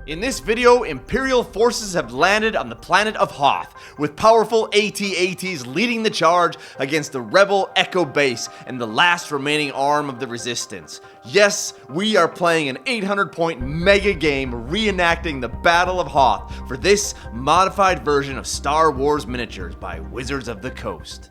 In this video, Imperial forces have landed on the planet of Hoth, with powerful AT-ATs leading the charge against the rebel Echo base and the last remaining arm of the resistance. Yes, we are playing an 800-point mega game reenacting the Battle of Hoth for this modified version of Star Wars miniatures by Wizards of the Coast.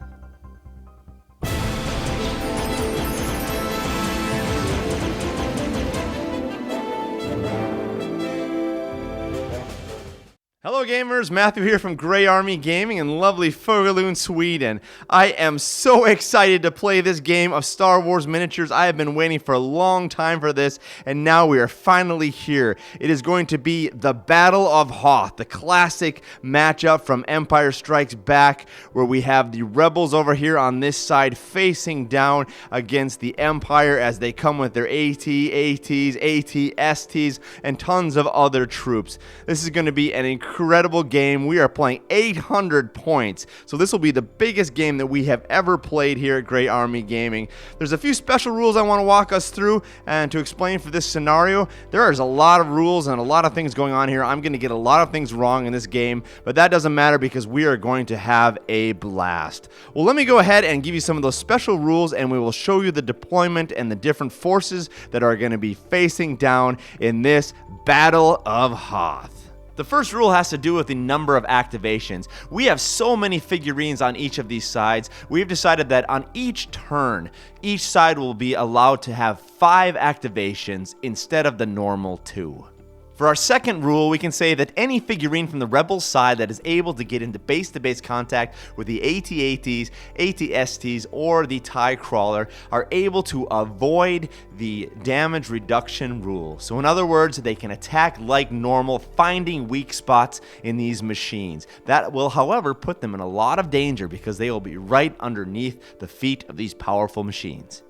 Hello gamers, Matthew here from Grey Army Gaming in lovely Fågelund, Sweden. I am so excited to play this game of Star Wars miniatures. I have been waiting for a long time for this, and now we are finally here. It is going to be the Battle of Hoth, the classic matchup from Empire Strikes Back, where we have the rebels over here on this side facing down against the Empire as they come with their AT-ATs, AT-STs, and tons of other troops. This is going to be an incredible game. We are playing 800 points, so this will be the biggest game that we have ever played here at Grey Army Gaming. There's a few special rules I want to walk us through and to explain for this scenario. There is a lot of rules and a lot of things going on here. I'm going to get a lot of things wrong in this game, but that doesn't matter because we are going to have a blast. Well, let me go ahead and give you some of those special rules, and we will show you the deployment and the different forces that are going to be facing down in this Battle of Hoth. The first rule has to do with the number of activations. We have so many figurines on each of these sides. We've decided that on each turn, each side will be allowed to have 5 activations instead of the normal 2. For our second rule, we can say that any figurine from the Rebels side that is able to get into base-to-base contact with the AT-ATs, AT-STs, or the TIE Crawler are able to avoid the damage reduction rule. So in other words, they can attack like normal, finding weak spots in these machines. That will, however, put them in a lot of danger because they will be right underneath the feet of these powerful machines.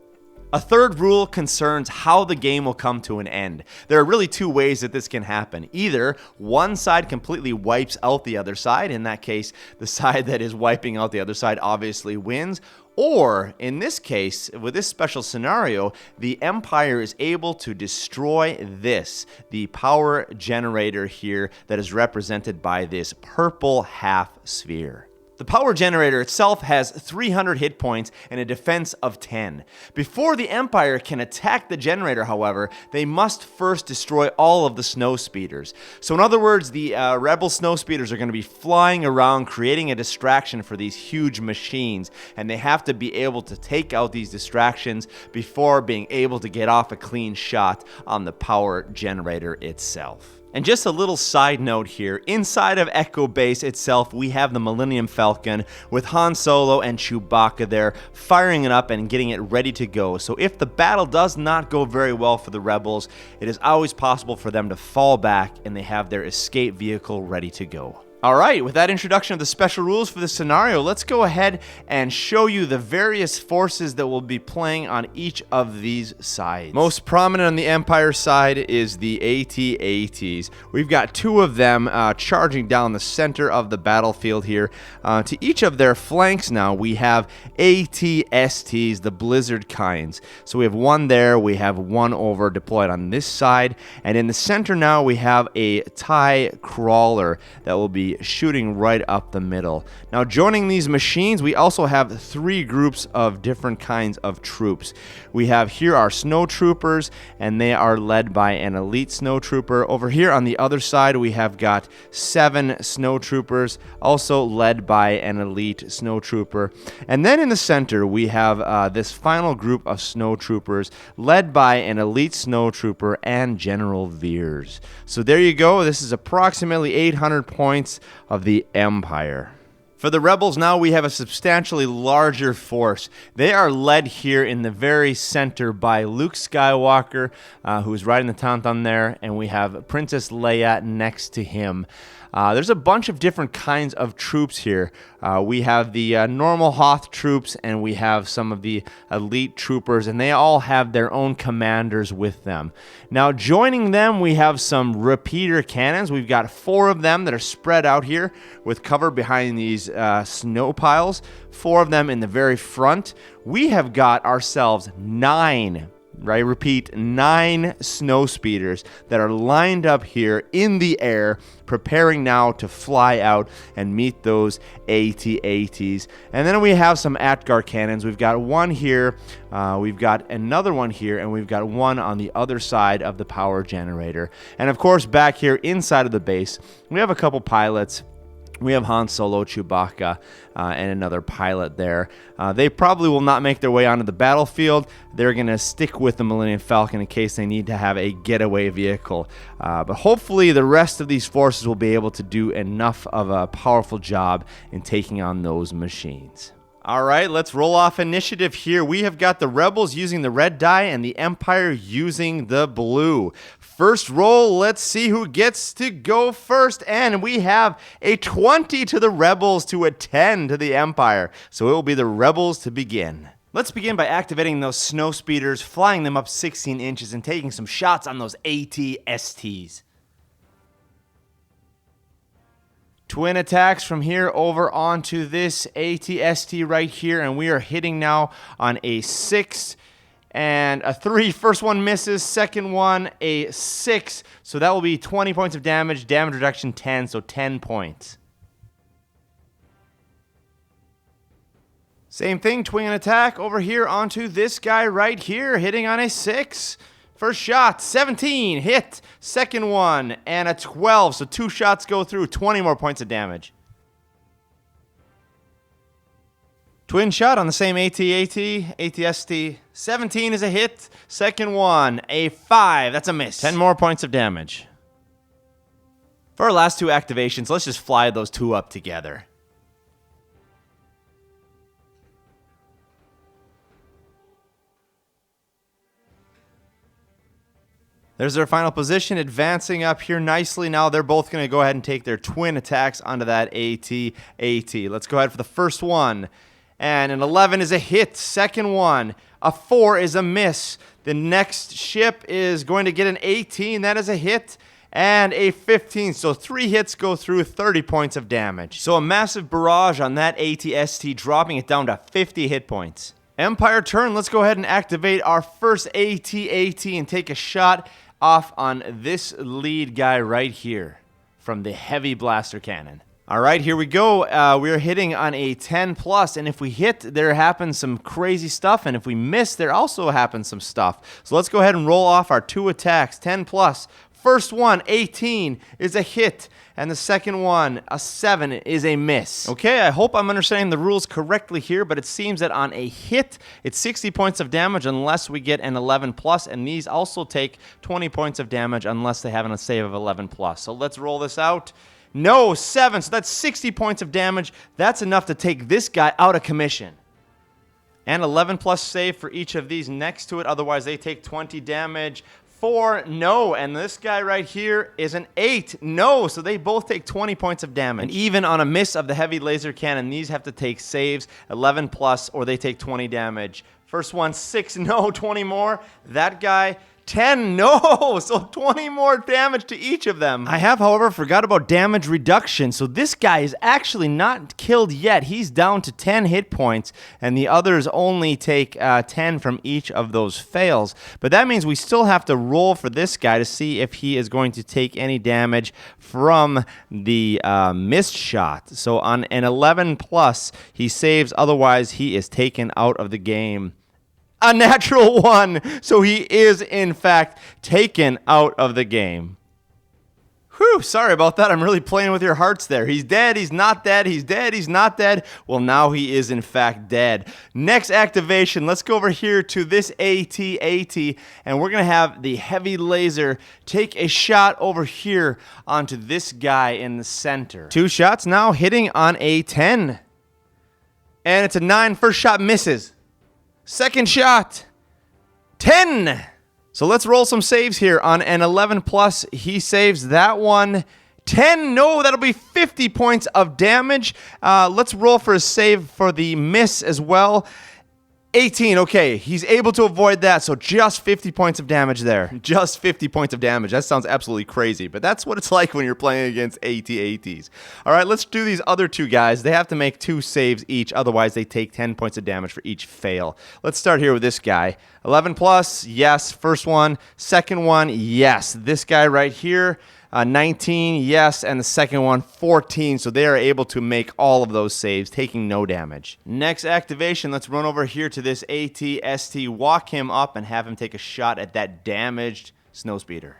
A third rule concerns how the game will come to an end. There are really 2 ways that this can happen. Either one side completely wipes out the other side. In that case, the side that is wiping out the other side obviously wins. Or, in this case, with this special scenario, the Empire is able to destroy this, the power generator here that is represented by this purple half sphere. The power generator itself has 300 hit points and a defense of 10. Before the Empire can attack the generator, however, they must first destroy all of the snow speeders. So in other words, the rebel snow speeders are going to be flying around, creating a distraction for these huge machines, and they have to be able to take out these distractions before being able to get off a clean shot on the power generator itself. And just a little side note here, inside of Echo Base itself, we have the Millennium Falcon with Han Solo and Chewbacca there, firing it up and getting it ready to go. So if the battle does not go very well for the rebels, it is always possible for them to fall back and they have their escape vehicle ready to go. Alright, with that introduction of the special rules for this scenario, let's go ahead and show you the various forces that will be playing on each of these sides. Most prominent on the Empire side is the AT-ATs. We've got 2 of them charging down the center of the battlefield here. To each of their flanks now, we have AT-STs, the Blizzard kinds. So we have 1 there, we have 1 over deployed on this side, and in the center now we have a TIE Crawler that will be shooting right up the middle. Now joining these machines, we also have 3 groups of different kinds of troops. We have here our snow troopers, and they are led by an elite snow trooper. Over here on the other side, we have got 7 snow troopers, also led by an elite snow trooper. And then in the center, we have this final group of snow troopers, led by an elite snow trooper and General Veers. So there you go. This is approximately 800 points of the Empire. For the rebels now, we have a substantially larger force. They are led here in the very center by Luke Skywalker, who is riding the Tauntaun there, and we have Princess Leia next to him. There's a bunch of different kinds of troops here. We have the normal Hoth troops, and we have some of the elite troopers, and they all have their own commanders with them. Now, joining them, we have some repeater cannons. We've got 4 of them that are spread out here with cover behind these snow piles. 4 of them in the very front. We have got ourselves 9 I repeat, 9 snow speeders that are lined up here in the air, preparing now to fly out and meet those AT-ATs. And then we have some Atgar cannons. We've got one here, we've got another one here, and we've got one on the other side of the power generator. And of course, back here inside of the base, we have a couple pilots. We have Han Solo, Chewbacca, and another pilot there. They probably will not make their way onto the battlefield. They're going to stick with the Millennium Falcon in case they need to have a getaway vehicle. But hopefully the rest of these forces will be able to do enough of a powerful job in taking on those machines. All right, let's roll off initiative here. We have got the Rebels using the red die and the Empire using the blue. First roll, let's see who gets to go first. And we have a 20 to the Rebels to a 10 to the Empire. So it will be the Rebels to begin. Let's begin by activating those snow speeders, flying them up 16 inches, and taking some shots on those AT-STs. Twin attacks from here over onto this AT-ST right here, and we are hitting now on a 6 and a 3. First one misses, second one a 6, so that will be 20 points of damage, damage reduction 10, so 10 points. Same thing, twin attack over here onto this guy right here, hitting on a 6. First shot, 17, hit. Second one, and a 12, so 2 shots go through, 20 more points of damage. Twin shot on the same AT-ST. 17 is a hit. Second one, a 5, that's a miss. 10 more points of damage. For our last 2 activations, let's just fly those 2 up together. There's their final position, advancing up here nicely. Now they're both going to go ahead and take their twin attacks onto that AT-AT. Let's go ahead for the first one. And an 11 is a hit. Second one, a 4 is a miss. The next ship is going to get an 18. That is a hit. And a 15. So 3 hits go through, 30 points of damage. So a massive barrage on that AT-ST, dropping it down to 50 hit points. Empire turn. Let's go ahead and activate our first AT-AT and take a shot off on this lead guy right here from the heavy blaster cannon. All right, here we go. We're hitting on a 10 plus, and if we hit, there happens some crazy stuff, and if we miss, there also happens some stuff. So let's go ahead and roll off our 2 attacks, 10 plus. First one, 18, is a hit, and the second one, a 7, is a miss. Okay, I hope I'm understanding the rules correctly here, but it seems that on a hit, it's 60 points of damage unless we get an 11 plus, and these also take 20 points of damage unless they have a save of 11 plus. So let's roll this out. No, 7, so that's 60 points of damage. That's enough to take this guy out of commission. And 11 plus save for each of these next to it, otherwise they take 20 damage. 4, no, and this guy right here is an 8, no, so they both take 20 points of damage. And even on a miss of the heavy laser cannon, these have to take saves, 11 plus, or they take 20 damage. First one, 6, no, 20 more. That guy, 10, no, so 20 more damage to each of them. I have, however, forgot about damage reduction, so this guy is actually not killed yet. He's down to 10 hit points, and the others only take 10 from each of those fails. But that means we still have to roll for this guy to see if he is going to take any damage from the missed shot. So on an 11 plus, he saves, otherwise he is taken out of the game. A natural 1, so he is in fact taken out of the game. Whew, sorry about that. I'm really playing with your hearts there. He's dead, he's not dead, he's dead, he's not dead. Well, now he is in fact dead. Next activation, let's go over here to this AT-AT, and we're going to have the heavy laser take a shot over here onto this guy in the center. 2 shots now, hitting on a 10. And it's a 9, first shot misses. Second shot, 10. So let's roll some saves here. On an 11 plus, he saves that one. 10, no, that'll be 50 points of damage. Let's roll for a save for the miss as well. 18, okay, he's able to avoid that, so just 50 points of damage there. Just 50 points of damage. That sounds absolutely crazy, but that's what it's like when you're playing against AT-ATs. All right, let's do these other two guys. They have to make 2 saves each, otherwise they take 10 points of damage for each fail. Let's start here with this guy. 11 plus, yes. First one. Second one, yes. This guy right here, 19, yes, and the second one, 14. So they are able to make all of those saves, taking no damage. Next activation, let's run over here to this AT-ST, walk him up, and have him take a shot at that damaged snowspeeder.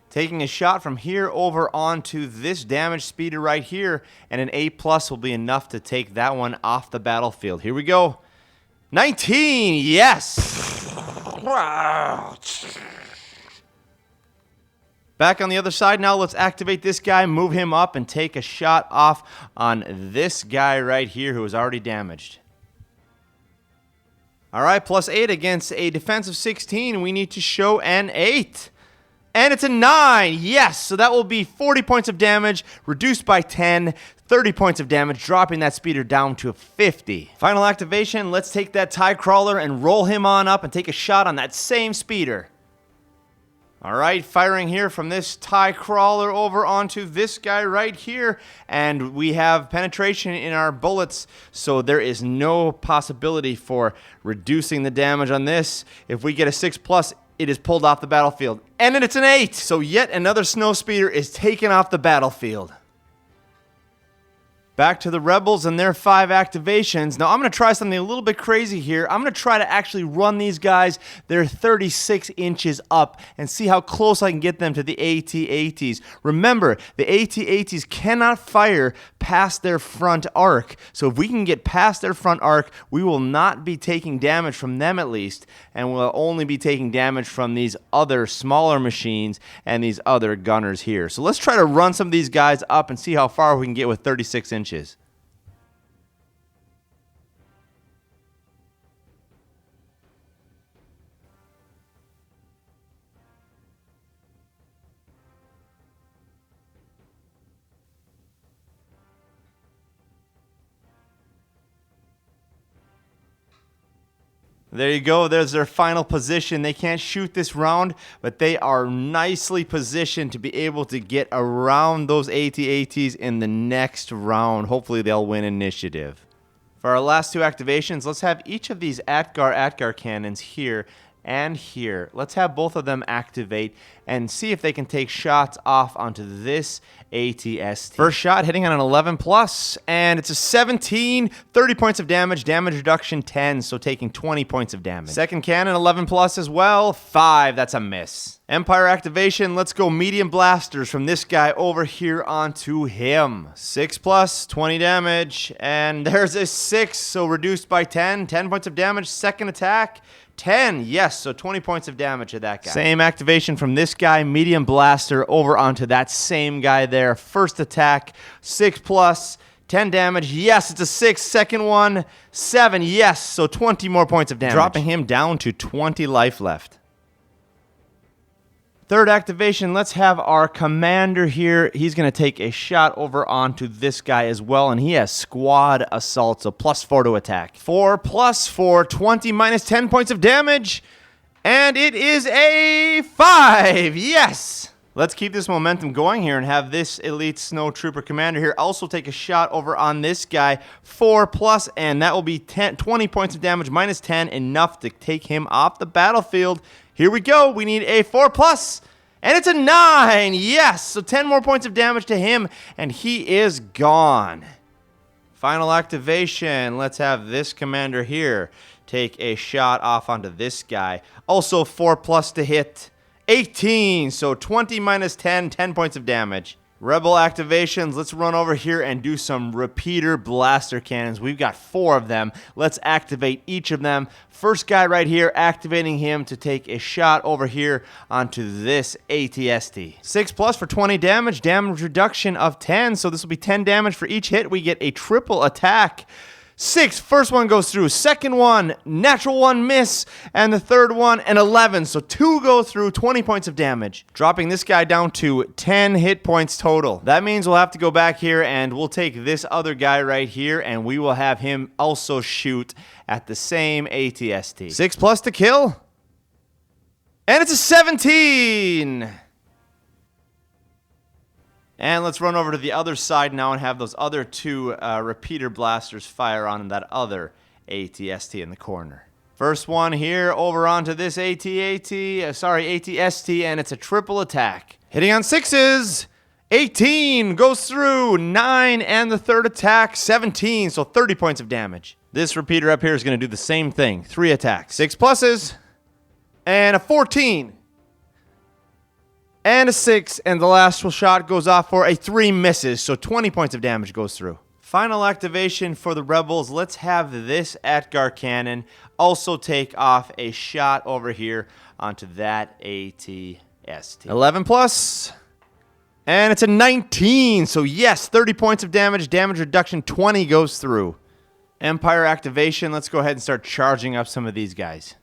Taking a shot from here over onto this damaged speeder right here, and an A+ will be enough to take that one off the battlefield. Here we go. 19, yes! Back on the other side now, let's activate this guy, move him up, and take a shot off on this guy right here who is already damaged. All right, +8 against a defense of 16. We need to show an 8. And it's a 9, yes! So that will be 40 points of damage, reduced by 10, 30 points of damage, dropping that speeder down to 50. Final activation, let's take that TIE Crawler and roll him on up and take a shot on that same speeder. All right, firing here from this TIE Crawler over onto this guy right here, and we have penetration in our bullets, so there is no possibility for reducing the damage on this. If we get a 6+, it is pulled off the battlefield. And then it's an 8, so yet another snowspeeder is taken off the battlefield. Back to the Rebels and their 5 activations. Now, I'm going to try something a little bit crazy here. I'm going to try to actually run these guys. They're 36 inches up and see how close I can get them to the AT-ATs. Remember, the AT-ATs cannot fire past their front arc. So if we can get past their front arc, we will not be taking damage from them at least, and we'll only be taking damage from these other smaller machines and these other gunners here. So let's try to run some of these guys up and see how far we can get with 36 inches. There you go. There's their final position. They can't shoot this round, but they are nicely positioned to be able to get around those AT-ATs in the next round. Hopefully they'll win initiative. For our last 2 activations, let's have each of these AT-GAR cannons here and here. Let's have both of them activate and see if they can take shots off onto this AT-ST. First shot hitting on an 11+, and it's a 17, 30 points of damage, damage reduction 10, so taking 20 points of damage. Second cannon, 11+ as well, 5, that's a miss. Empire activation, let's go medium blasters from this guy over here onto him. 6+, 20 damage, and there's a 6, so reduced by 10, 10 points of damage. Second attack, 10, yes, so 20 points of damage to that guy. Same activation from this guy, medium blaster, over onto that same guy there. First attack, 6+, 10 damage, yes, it's a 6. Second one, 7, yes, so 20 more points of damage. Dropping him down to 20 life left. Third activation, let's have our commander here. He's going to take a shot over onto this guy as well, and he has squad assault, so +4 to attack. 4+ for 20 minus 10 points of damage, and it is a 5, yes! Let's keep this momentum going here and have this elite snow trooper commander here also take a shot over on this guy, 4+, and that will be 20 points of damage minus 10, enough to take him off the battlefield. Here we go. We need a 4+, and it's a 9. Yes, so 10 more points of damage to him, and he is gone. Final activation. Let's have this commander here take a shot off onto this guy. Also 4+ to hit. 18, so 20 minus 10, 10 points of damage. Rebel activations, let's run over here and do some repeater blaster cannons. We've got 4 of them. Let's activate each of them. First guy right here, activating him to take a shot over here onto this AT-ST. 6+ for 20 damage, damage reduction of 10, so this will be 10 damage for each hit. We get a triple attack. 6. First one goes through. Second one, natural 1 miss. And the third one, an 11. So 2 go through, 20 points of damage. Dropping this guy down to 10 hit points total. That means we'll have to go back here and we'll take this other guy right here and we will have him also shoot at the same AT-ST. 6 plus to kill. And it's a 17. And let's run over to the other side now and have those other 2 repeater blasters fire on that other AT-ST in the corner. First one here over onto this AT-ST, and it's a triple attack. Hitting on 6s. 18 goes through, 9, and the third attack, 17, so 30 points of damage. This repeater up here is going to do the same thing. 3 attacks. 6 pluses, and a 14. And a 6, and the last shot goes off for a 3 misses, so 20 points of damage goes through. Final activation for the Rebels. Let's have this Atgar cannon also take off a shot over here onto that AT-ST. 11 plus, and it's a 19, so yes, 30 points of damage. Damage reduction 20 goes through. Empire activation. Let's go ahead and start charging up some of these guys.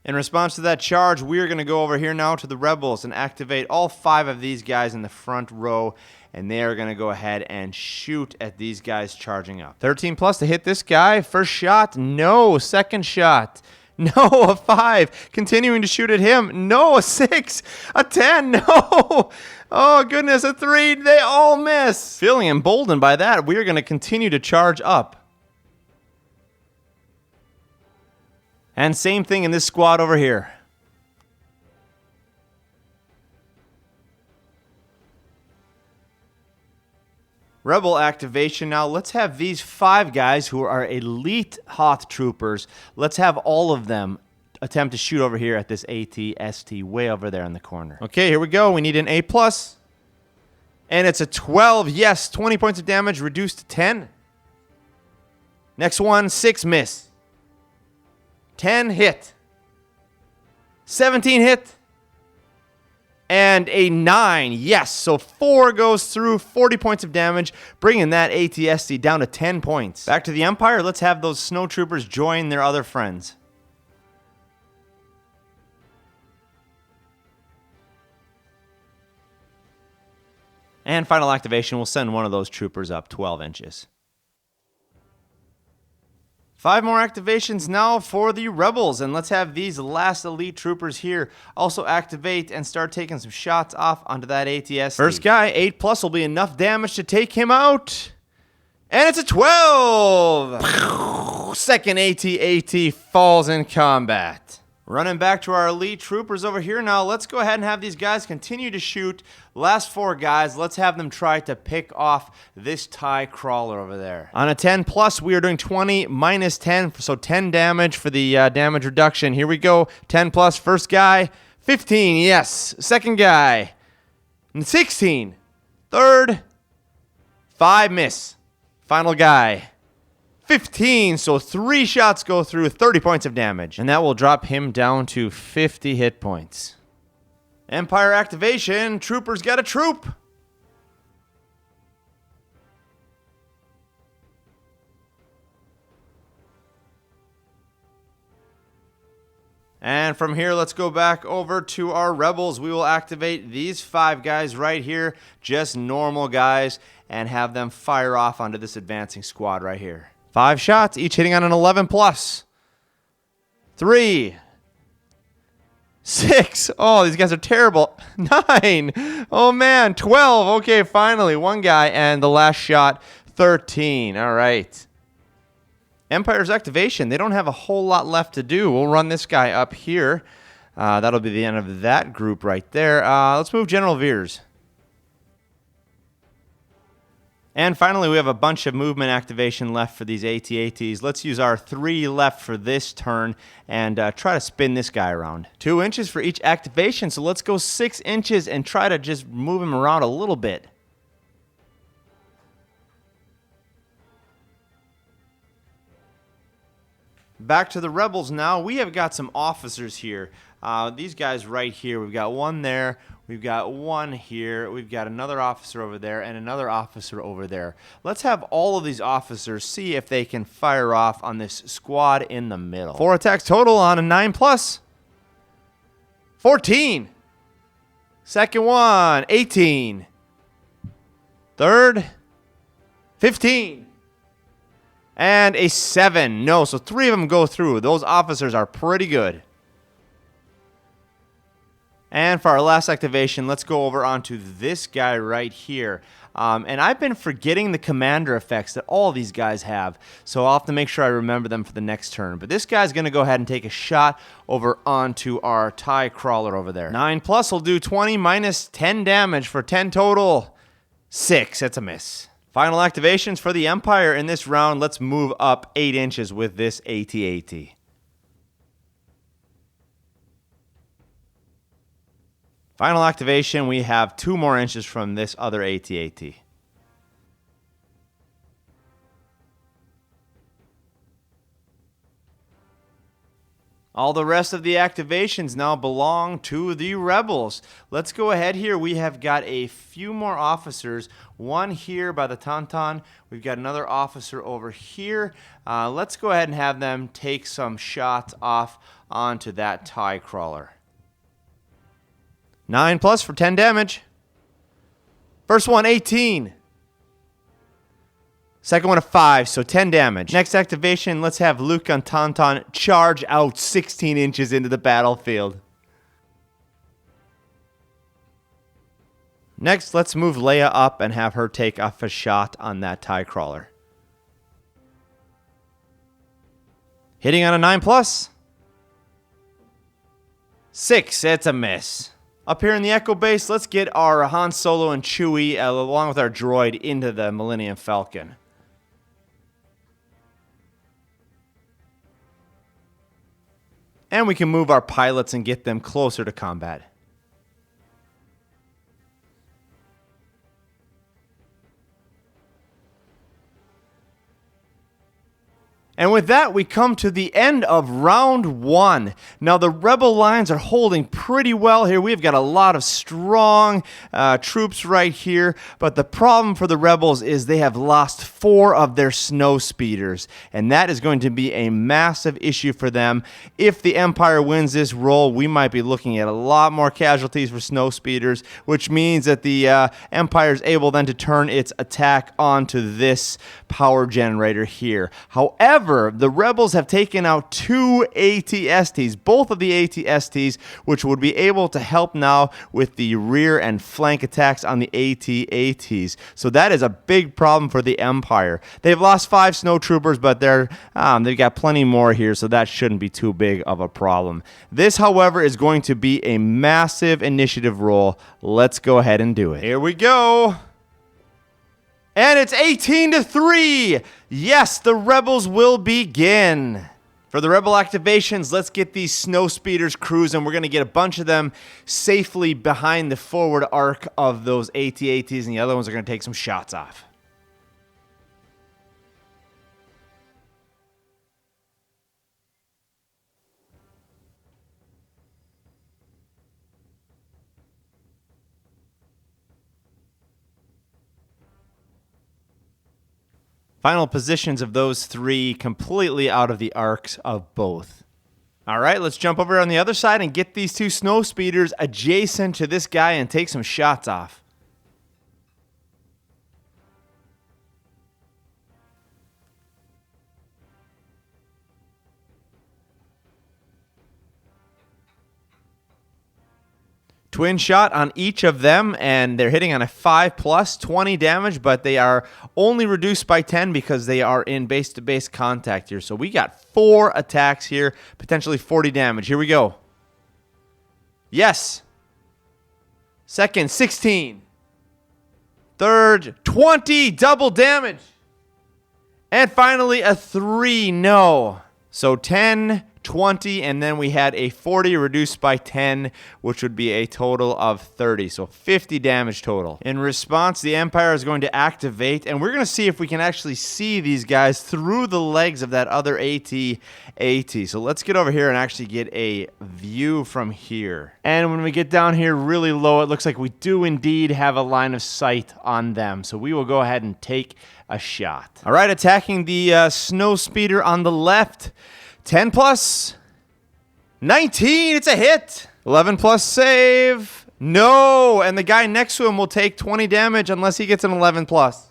In response to that charge, we're going to go over here now to the Rebels and activate all 5 of these guys in the front row, and they are going to go ahead and shoot at these guys charging up. 13 plus to hit this guy. First shot, no. Second shot, no. A 5. Continuing to shoot at him, no. A 6. A 10, no. Oh, goodness, a 3. They all miss. Feeling emboldened by that, we're going to continue to charge up. And same thing in this squad over here. Rebel activation now. Let's have these 5 guys who are elite Hoth troopers. Let's have all of them attempt to shoot over here at this AT-ST way over there in the corner. Okay, here we go. We need an A+. And it's a 12. Yes, 20 points of damage reduced to 10. Next one, 6 miss. 10 hit, 17 hit, and a 9. Yes, so 4 goes through, 40 points of damage, bringing that AT-ST down to 10 points. Back to the Empire. Let's have those snowtroopers join their other friends. And final activation, we'll send one of those troopers up 12 inches. 5 more activations now for the Rebels, and let's have these last elite troopers here also activate and start taking some shots off onto that AT-ST. First guy, 8 plus will be enough damage to take him out. And it's a 12! Second AT-AT falls in combat. Running back to our elite troopers over here now. Let's go ahead and have these guys continue to shoot. Last 4 guys, let's have them try to pick off this TIE crawler over there. On a 10 plus, we are doing 20 minus 10, so 10 damage for the damage reduction. Here we go. 10 plus, first guy, 15, yes. Second guy, 16. Third, 5 miss. Final guy, 15, so 3 shots go through, 30 points of damage. And that will drop him down to 50 hit points. Empire activation, troopers got a troop. And from here, let's go back over to our Rebels. We will activate these 5 guys right here, just normal guys, and have them fire off onto this advancing squad right here. 5 shots, each hitting on an 11 plus. 3. 6. Oh, these guys are terrible. 9. Oh, man. 12. Okay, finally. 1 guy, and the last shot, 13. All right. Empire's activation. They don't have a whole lot left to do. We'll run this guy up here. That'll be the end of that group right there. Let's move General Veers. And finally, we have a bunch of movement activation left for these AT-ATs. Let's use our 3 left for this turn and try to spin this guy around. 2 inches for each activation, so let's go 6 inches and try to just move him around a little bit. Back to the rebels now. We have got some officers here. These guys right here. We've got one there. We've got one here. We've got another officer over there and another officer over there. Let's have all of these officers see if they can fire off on this squad in the middle. 4 attacks total on a 9+. 14. Second one, 18. Third, 15. And a 7. No, so 3 of them go through. Those officers are pretty good. And for our last activation, let's go over onto this guy right here. And I've been forgetting the commander effects that all these guys have, so I'll have to make sure I remember them for the next turn. But this guy's going to go ahead and take a shot over onto our TIE crawler over there. 9+ will do 20 minus 10 damage for 10 total. 6, that's a miss. Final activations for the Empire in this round. Let's move up 8 inches with this AT-AT. Final activation, we have 2 more inches from this other AT-AT. All the rest of the activations now belong to the rebels. Let's go ahead here. We have got a few more officers. One here by the Tauntaun. We've got another officer over here. Let's go ahead and have them take some shots off onto that TIE crawler. 9+ for 10 damage. First one, 18. Second one, a 5, so 10 damage. Next activation, let's have Luke on Tauntaun charge out 16 inches into the battlefield. Next, let's move Leia up and have her take off a shot on that TIE crawler. Hitting on a 9+. 6, it's a miss. Up here in the Echo Base, let's get our Han Solo and Chewie, along with our droid, into the Millennium Falcon. And we can move our pilots and get them closer to combat. And with that, we come to the end of round 1. Now, the rebel lines are holding pretty well here. We've got a lot of strong troops right here. But the problem for the rebels is they have lost 4 of their snow speeders. And that is going to be a massive issue for them. If the Empire wins this roll, we might be looking at a lot more casualties for snow speeders, which means that the Empire is able then to turn its attack onto this power generator here. However, the rebels have taken out 2 AT-ATs, both of the AT-ATs, which would be able to help now with the rear and flank attacks on the AT-ATs. So that is a big problem for the Empire. They've lost 5 snowtroopers, but they've got plenty more here, so that shouldn't be too big of a problem. This, however, is going to be a massive initiative roll. Let's go ahead and do it. Here we go. And it's 18-3. Yes, the rebels will begin. For the rebel activations, let's get these snow speeders cruising. We're going to get a bunch of them safely behind the forward arc of those AT-ATs, and the other ones are going to take some shots off. Final positions of those 3 completely out of the arcs of both. All right, let's jump over on the other side and get these 2 snow speeders adjacent to this guy and take some shots off. Twin shot on each of them, and they're hitting on a 5+, 20 damage, but they are only reduced by 10 because they are in base-to-base contact here. So we got 4 attacks here, potentially 40 damage. Here we go. Yes. Second, 16. Third, 20, double damage. And finally, a 3, no. So 10, 20, and then we had a 40 reduced by 10, which would be a total of 30, so 50 damage total. In response, the Empire is going to activate, and we're going to see if we can actually see these guys through the legs of that other AT-AT. So let's get over here and actually get a view from here. And when we get down here really low, it looks like we do indeed have a line of sight on them, so we will go ahead and take a shot. All right, attacking the snow speeder on the left. 10 plus, 19, it's a hit. 11 plus save, no. And the guy next to him will take 20 damage unless he gets an 11 plus.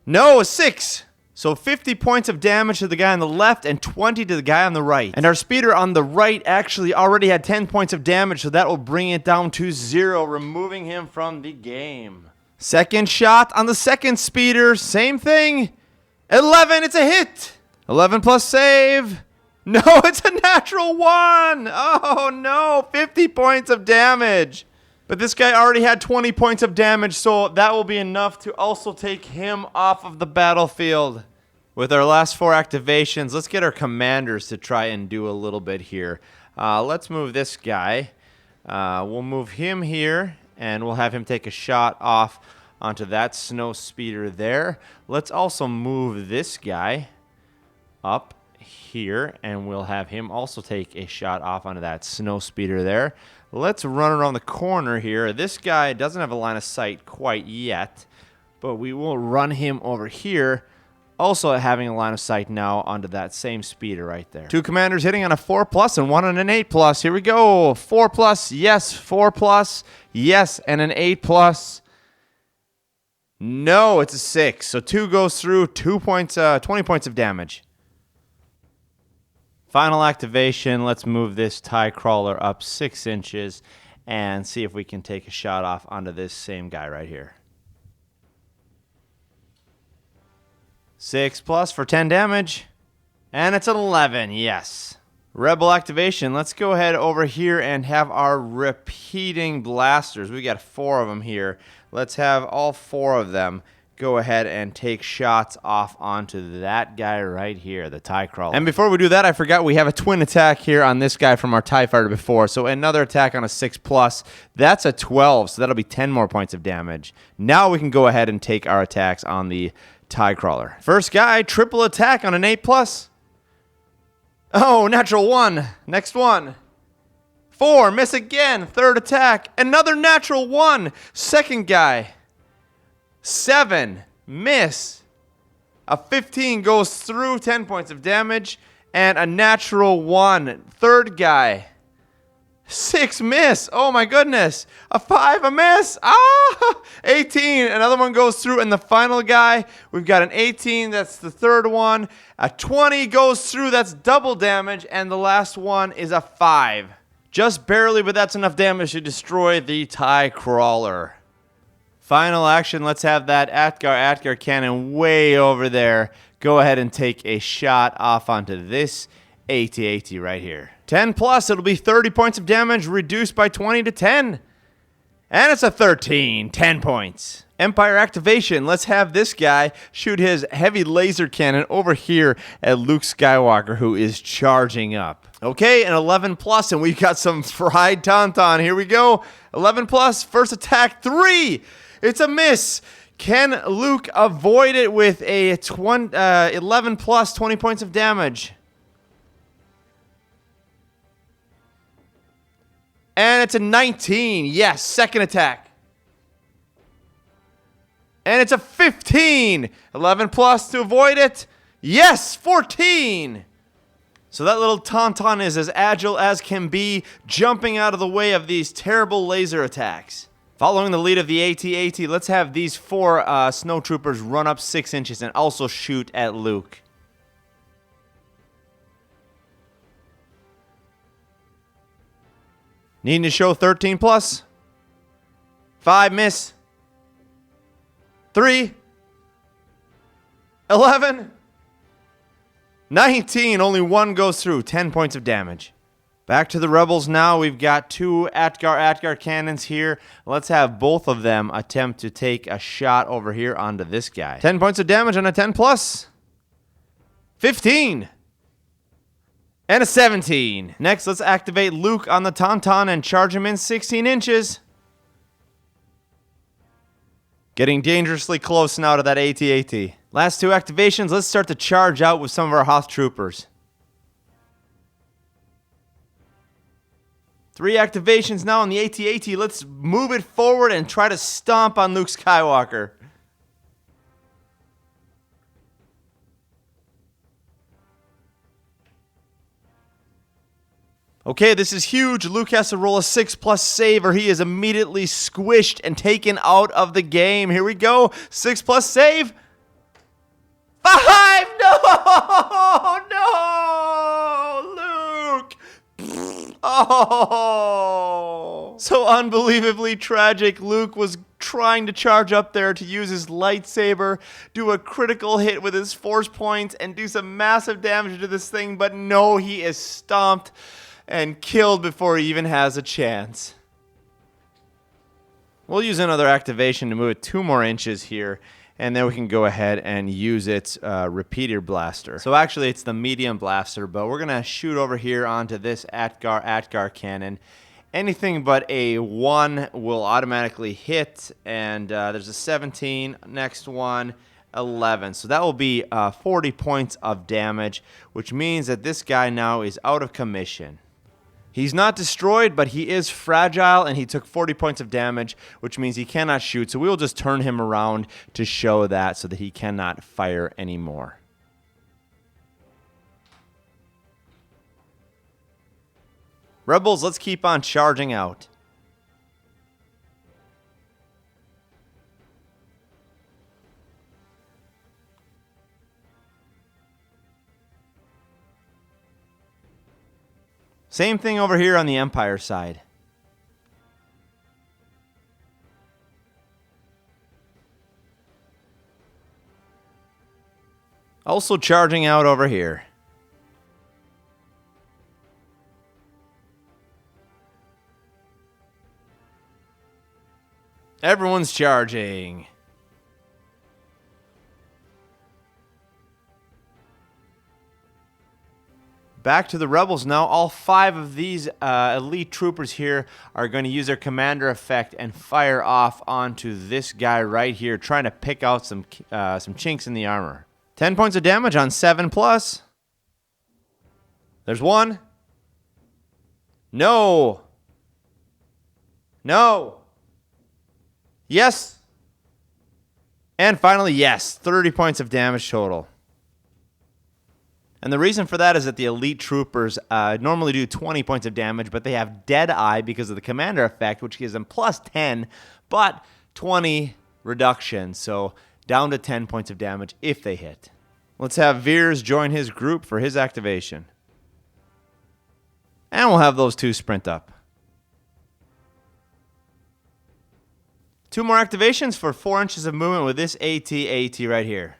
No, a 6. So 50 points of damage to the guy on the left and 20 to the guy on the right. And our speeder on the right actually already had 10 points of damage, so that will bring it down to 0, removing him from the game. Second shot on the second speeder, same thing. 11, it's a hit. 11 plus save. No, it's a natural 1. Oh, no. 50 points of damage. But this guy already had 20 points of damage, so that will be enough to also take him off of the battlefield. With our last 4 activations, let's get our commanders to try and do a little bit here. Let's move this guy. We'll move him here, and we'll have him take a shot off onto that snow speeder there. Let's also move this guy up here, and we'll have him also take a shot off onto that snow speeder there. Let's run around the corner here. This guy doesn't have a line of sight quite yet, but we will run him over here, also having a line of sight now onto that same speeder right there. 2 commanders hitting on a 4 plus and 1 on an 8 plus. Here we go. 4 plus, yes. 4 plus, yes, and an 8 plus. No, it's a 6. So 2 goes through, 2 points, 20 points of damage. Final activation, let's move this TIE crawler up 6 inches and see if we can take a shot off onto this same guy right here. 6 plus for 10 damage, and it's an 11, yes. Rebel activation, let's go ahead over here and have our repeating blasters. We got 4 of them here. Let's have all 4 of them go ahead and take shots off onto that guy right here, the TIE crawler. And before we do that, I forgot we have a twin attack here on this guy from our TIE fighter before. So another attack on a 6 plus. That's a 12, so that'll be 10 more points of damage. Now we can go ahead and take our attacks on the TIE crawler. First guy, triple attack on an 8 plus. Oh, natural 1. Next one. 4, miss again. Third attack, another natural 1. Second guy. 7, miss. A 15 goes through, 10 points of damage, and a natural 1. Third guy. 6, miss. Oh my goodness. A 5, a miss. 18, another one goes through, and the final guy, we've got an 18, that's the third one. A 20 goes through, that's double damage, and the last one is a 5. Just barely, but that's enough damage to destroy the TIE crawler. Final action, let's have that AT-AT cannon way over there. Go ahead and take a shot off onto this AT-AT right here. 10 plus, it'll be 30 points of damage, reduced by 20 to 10. And it's a 13, 10 points. Empire activation, let's have this guy shoot his heavy laser cannon over here at Luke Skywalker, who is charging up. Okay, an 11 plus, and we've got some fried tauntaun. Here we go. 11 plus, first attack, 3. It's a miss. Can Luke avoid it with a 11 plus, 20 points of damage? And it's a 19. Yes, second attack. And it's a 15. 11 plus to avoid it. Yes, 14. So that little tauntaun is as agile as can be, jumping out of the way of these terrible laser attacks. Following the lead of the AT-AT, let's have these 4 snowtroopers run up 6 inches and also shoot at Luke. Needing to show 13 plus. 5, miss. 3. 11. 19, only 1 goes through, 10 points of damage. Back to the Rebels now. We've got 2 AT-AT cannons here. Let's have both of them attempt to take a shot over here onto this guy. 10 points of damage on a 10 plus. 15. And a 17. Next, let's activate Luke on the Tauntaun and charge him in 16 inches. Getting dangerously close now to that AT-AT. Last two activations, let's start to charge out with some of our Hoth troopers. 3 activations now on the AT-AT. Let's move it forward and try to stomp on Luke Skywalker. Okay, this is huge. Luke has to roll a 6+ save or he is immediately squished and taken out of the game. Here we go. 6+ save. 5! No! No! Luke! Oh! So unbelievably tragic. Luke was trying to charge up there to use his lightsaber, do a critical hit with his force points, and do some massive damage to this thing, but no, he is stomped and killed before he even has a chance. We'll use another activation to move it 2 more inches here, and then we can go ahead and use its repeater blaster. So actually it's the medium blaster, but we're gonna shoot over here onto this Atgar cannon. Anything but a 1 will automatically hit, and there's a 17, next one, 11. So that will be 40 points of damage, which means that this guy now is out of commission. He's not destroyed, but he is fragile, and he took 40 points of damage, which means he cannot shoot. So we'll just turn him around to show that so that he cannot fire anymore. Rebels, let's keep on charging out. Same thing over here on the Empire side. Also charging out over here. Everyone's charging. Back to the Rebels now. All 5 of these elite troopers here are going to use their commander effect and fire off onto this guy right here, trying to pick out some chinks in the armor. 10 points of damage on 7+. There's 1. No. No. Yes. And finally, yes. 30 points of damage total. And the reason for that is that the elite troopers normally do 20 points of damage, but they have Deadeye because of the commander effect, which gives them +10, but 20 reduction. So down to 10 points of damage if they hit. Let's have Veers join his group for his activation. And we'll have those 2 sprint up. 2 more activations for 4 inches of movement with this AT-AT right here.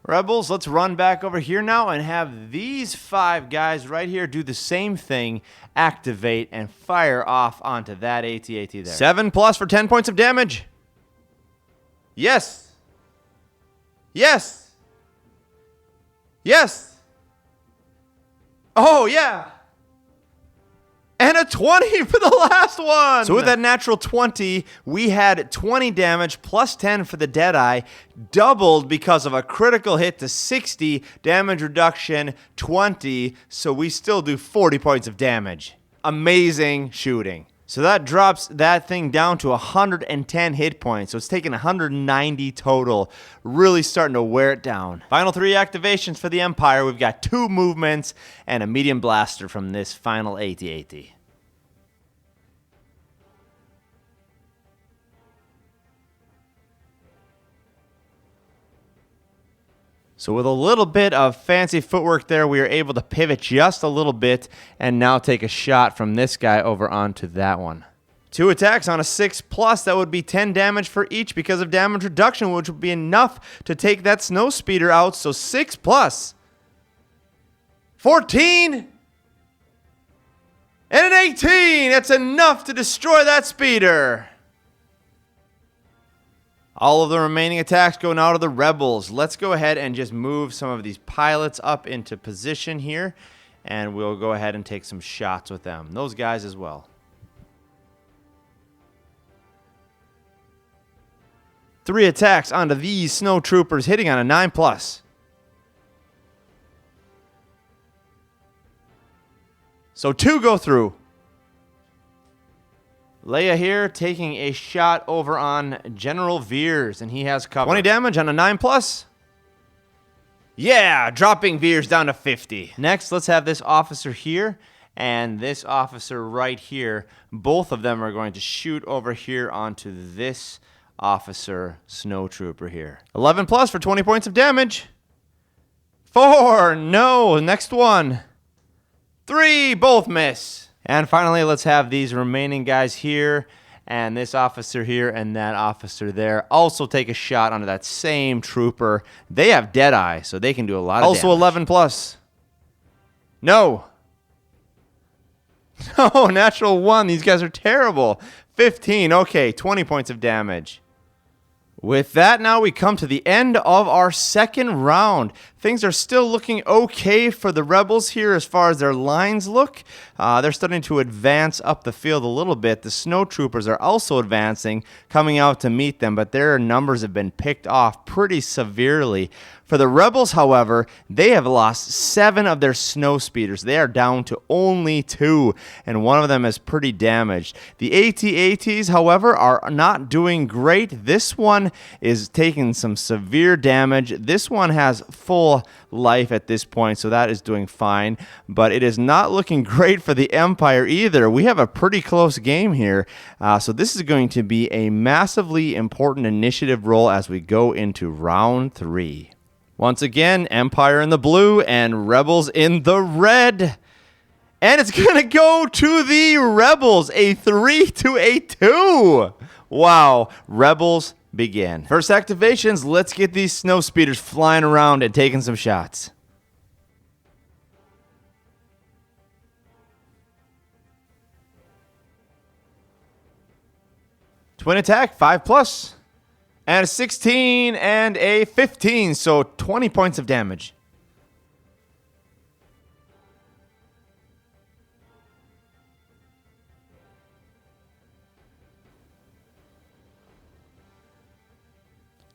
Rebels, let's run back over here now and have these 5 guys right here do the same thing, activate, and fire off onto that AT-AT there. 7+ for 10 points of damage. Yes. Yes. Yes. Oh, yeah. And a 20 for the last one. So with that natural 20, we had 20 damage plus 10 for the Deadeye, doubled because of a critical hit to 60, damage reduction 20, so we still do 40 points of damage. Amazing shooting. So that drops that thing down to 110 hit points. So it's taking 190 total. Really starting to wear it down. Final 3 activations for the Empire. We've got 2 movements and a medium blaster from this final AT-AT. So with a little bit of fancy footwork there, we are able to pivot just a little bit and now take a shot from this guy over onto that one. 2 attacks on a 6+, that would be 10 damage for each because of damage reduction, which would be enough to take that snow speeder out. So 6+. 14! And an 18! That's enough to destroy that speeder. All of the remaining attacks go now to the rebels. Let's go ahead and just move some of these pilots up into position here, and we'll go ahead and take some shots with them. Those guys as well. 3 attacks onto these snow troopers, hitting on a 9+. So 2 go through. Leia here taking a shot over on General Veers, and he has cover. 20 damage on a 9+. Yeah, dropping Veers down to 50. Next, let's have this officer here and this officer right here. Both of them are going to shoot over here onto this officer snow trooper here. 11+ for 20 points of damage. 4, no. Next one. 3, both miss. And finally, let's have these remaining guys here, and this officer here, and that officer there also take a shot onto that same trooper. They have Deadeye, so they can do a lot of damage. Also 11+. No. No, natural 1. These guys are terrible. 15. Okay, 20 points of damage. With that, now we come to the end of our second round. Things are still looking okay for the rebels here as far as their lines look. They're starting to advance up the field a little bit. The snow troopers are also advancing, coming out to meet them, but their numbers have been picked off pretty severely. For the rebels, however, they have lost 7 of their snow speeders. They are down to only 2, and one of them is pretty damaged. The AT-ATs, however, are not doing great. This one is taking some severe damage. This one has full life at this point, so that is doing fine, but it is not looking great for the Empire either. We have a pretty close game here, so this is going to be a massively important initiative roll as we go into round 3. Once again, Empire in the blue and Rebels in the red. And it's going to go to the Rebels, a 3 to a 2. Wow, Rebels begin. First activations, let's get these snow speeders flying around and taking some shots. Twin attack, 5+. And a 16 and a 15, so 20 points of damage.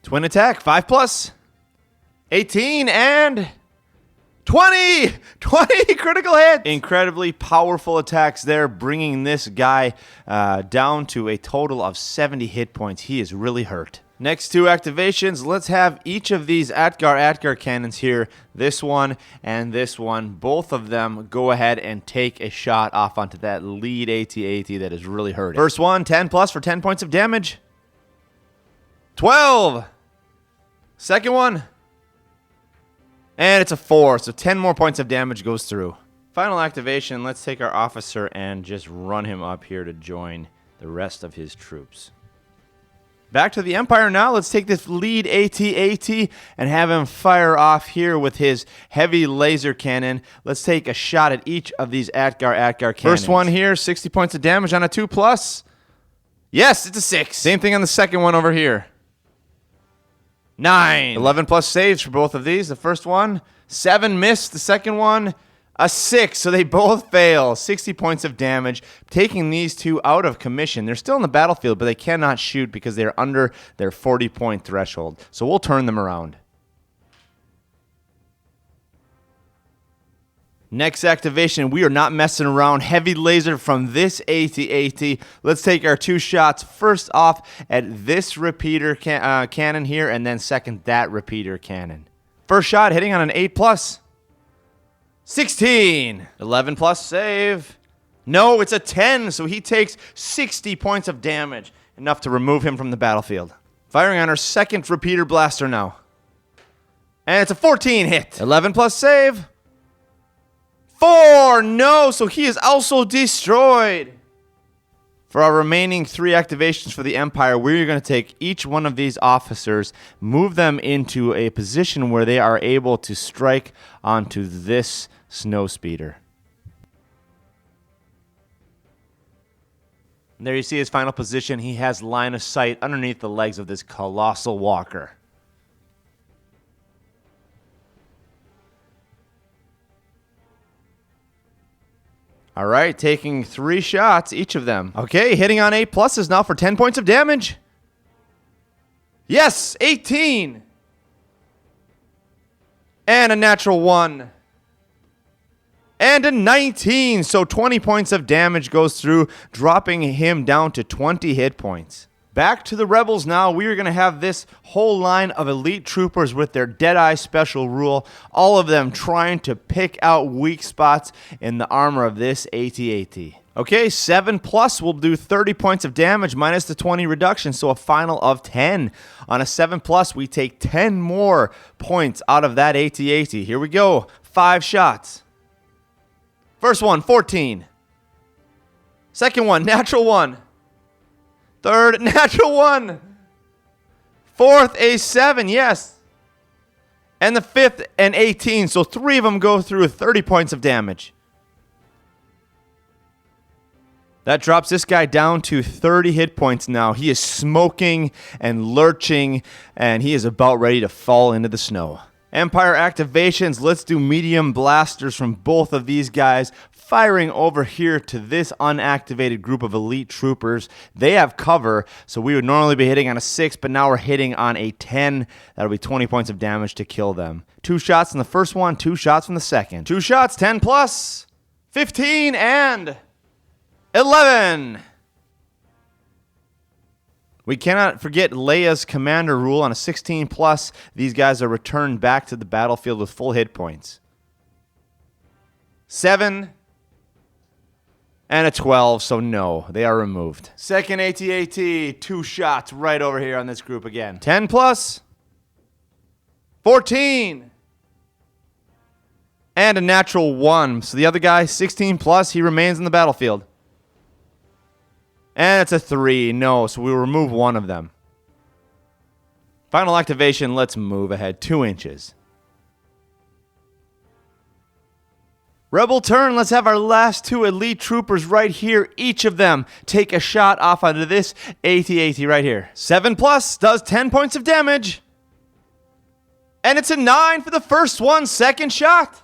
Twin attack, 5+. 18 and 20! 20 critical hits! Incredibly powerful attacks there, bringing this guy down to a total of 70 hit points. He is really hurt. Next 2 activations, let's have each of these AT-AT cannons here, this one and this one, both of them go ahead and take a shot off onto that lead AT-AT that is really hurting. First one, 10+ for 10 points of damage. 12! Second one. And it's a 4, so 10 more points of damage goes through. Final activation, let's take our officer and just run him up here to join the rest of his troops. Back to the Empire now. Let's take this lead AT-AT and have him fire off here with his heavy laser cannon. Let's take a shot at each of these AT-AT cannons. First one here, 60 points of damage on a 2+. Yes, it's a 6. Same thing on the second one over here. 9. 11+ saves for both of these. The first one, 7 missed. The second one, a 6, so they both fail. 60 points of damage, taking these 2 out of commission. They're still in the battlefield, but they cannot shoot because they're under their 40-point threshold. So we'll turn them around. Next activation, we are not messing around. Heavy laser from this AT-AT. Let's take our 2 shots. First off at this repeater cannon here, and then second that repeater cannon. First shot hitting on an 8+. 16. 11+ save. No, it's a 10, so he takes 60 points of damage, enough to remove him from the battlefield. Firing on our second repeater blaster now. And it's a 14 hit. 11+ save. 4, no, so he is also destroyed. For our remaining 3 activations for the Empire, we're going to take each one of these officers, move them into a position where they are able to strike onto this snow speeder. There you see his final position. He has line of sight underneath the legs of this colossal walker. All right, taking 3 shots, each of them. Okay, hitting on 8 pluses now for 10 points of damage. Yes, 18. And a natural 1. And a 19, so 20 points of damage goes through, dropping him down to 20 hit points. Back to the Rebels now. We are going to have this whole line of elite troopers with their Deadeye special rule, all of them trying to pick out weak spots in the armor of this AT-AT. Okay, 7 plus will do 30 points of damage minus the 20 reduction, so a final of 10. On a 7 plus, we take 10 more points out of that AT-AT. Here we go. 5 shots. First one, 14. Second one, natural 1. Third, natural 1. Fourth, a 7, yes. And the fifth, an 18. So 3 of them go through 30 points of damage. That drops this guy down to 30 hit points now. He is smoking and lurching, and he is about ready to fall into the snow. Empire activations. Let's do medium blasters from both of these guys, firing over here to this unactivated group of elite troopers. They have cover, so we would normally be hitting on a 6, but now we're hitting on a 10. That'll be 20 points of damage to kill them. 2 shots from the first one, 2 shots from the second. 2 shots, 10 plus, 15, and 11. We cannot forget Leia's commander rule. On a 16 plus, these guys are returned back to the battlefield with full hit points. 7 and a 12, so no, they are removed. Second AT-AT, 2 shots right over here on this group again. 10 plus, 14, and a natural 1. So the other guy, 16 plus, he remains in the battlefield. And it's a 3. No, so we'll remove 1 of them. Final activation, let's move ahead 2 inches. Rebel turn, let's have our last 2 elite troopers right here. Each of them take a shot off onto this AT-AT right here. 7 plus does 10 points of damage. And it's a 9 for the first one, second shot.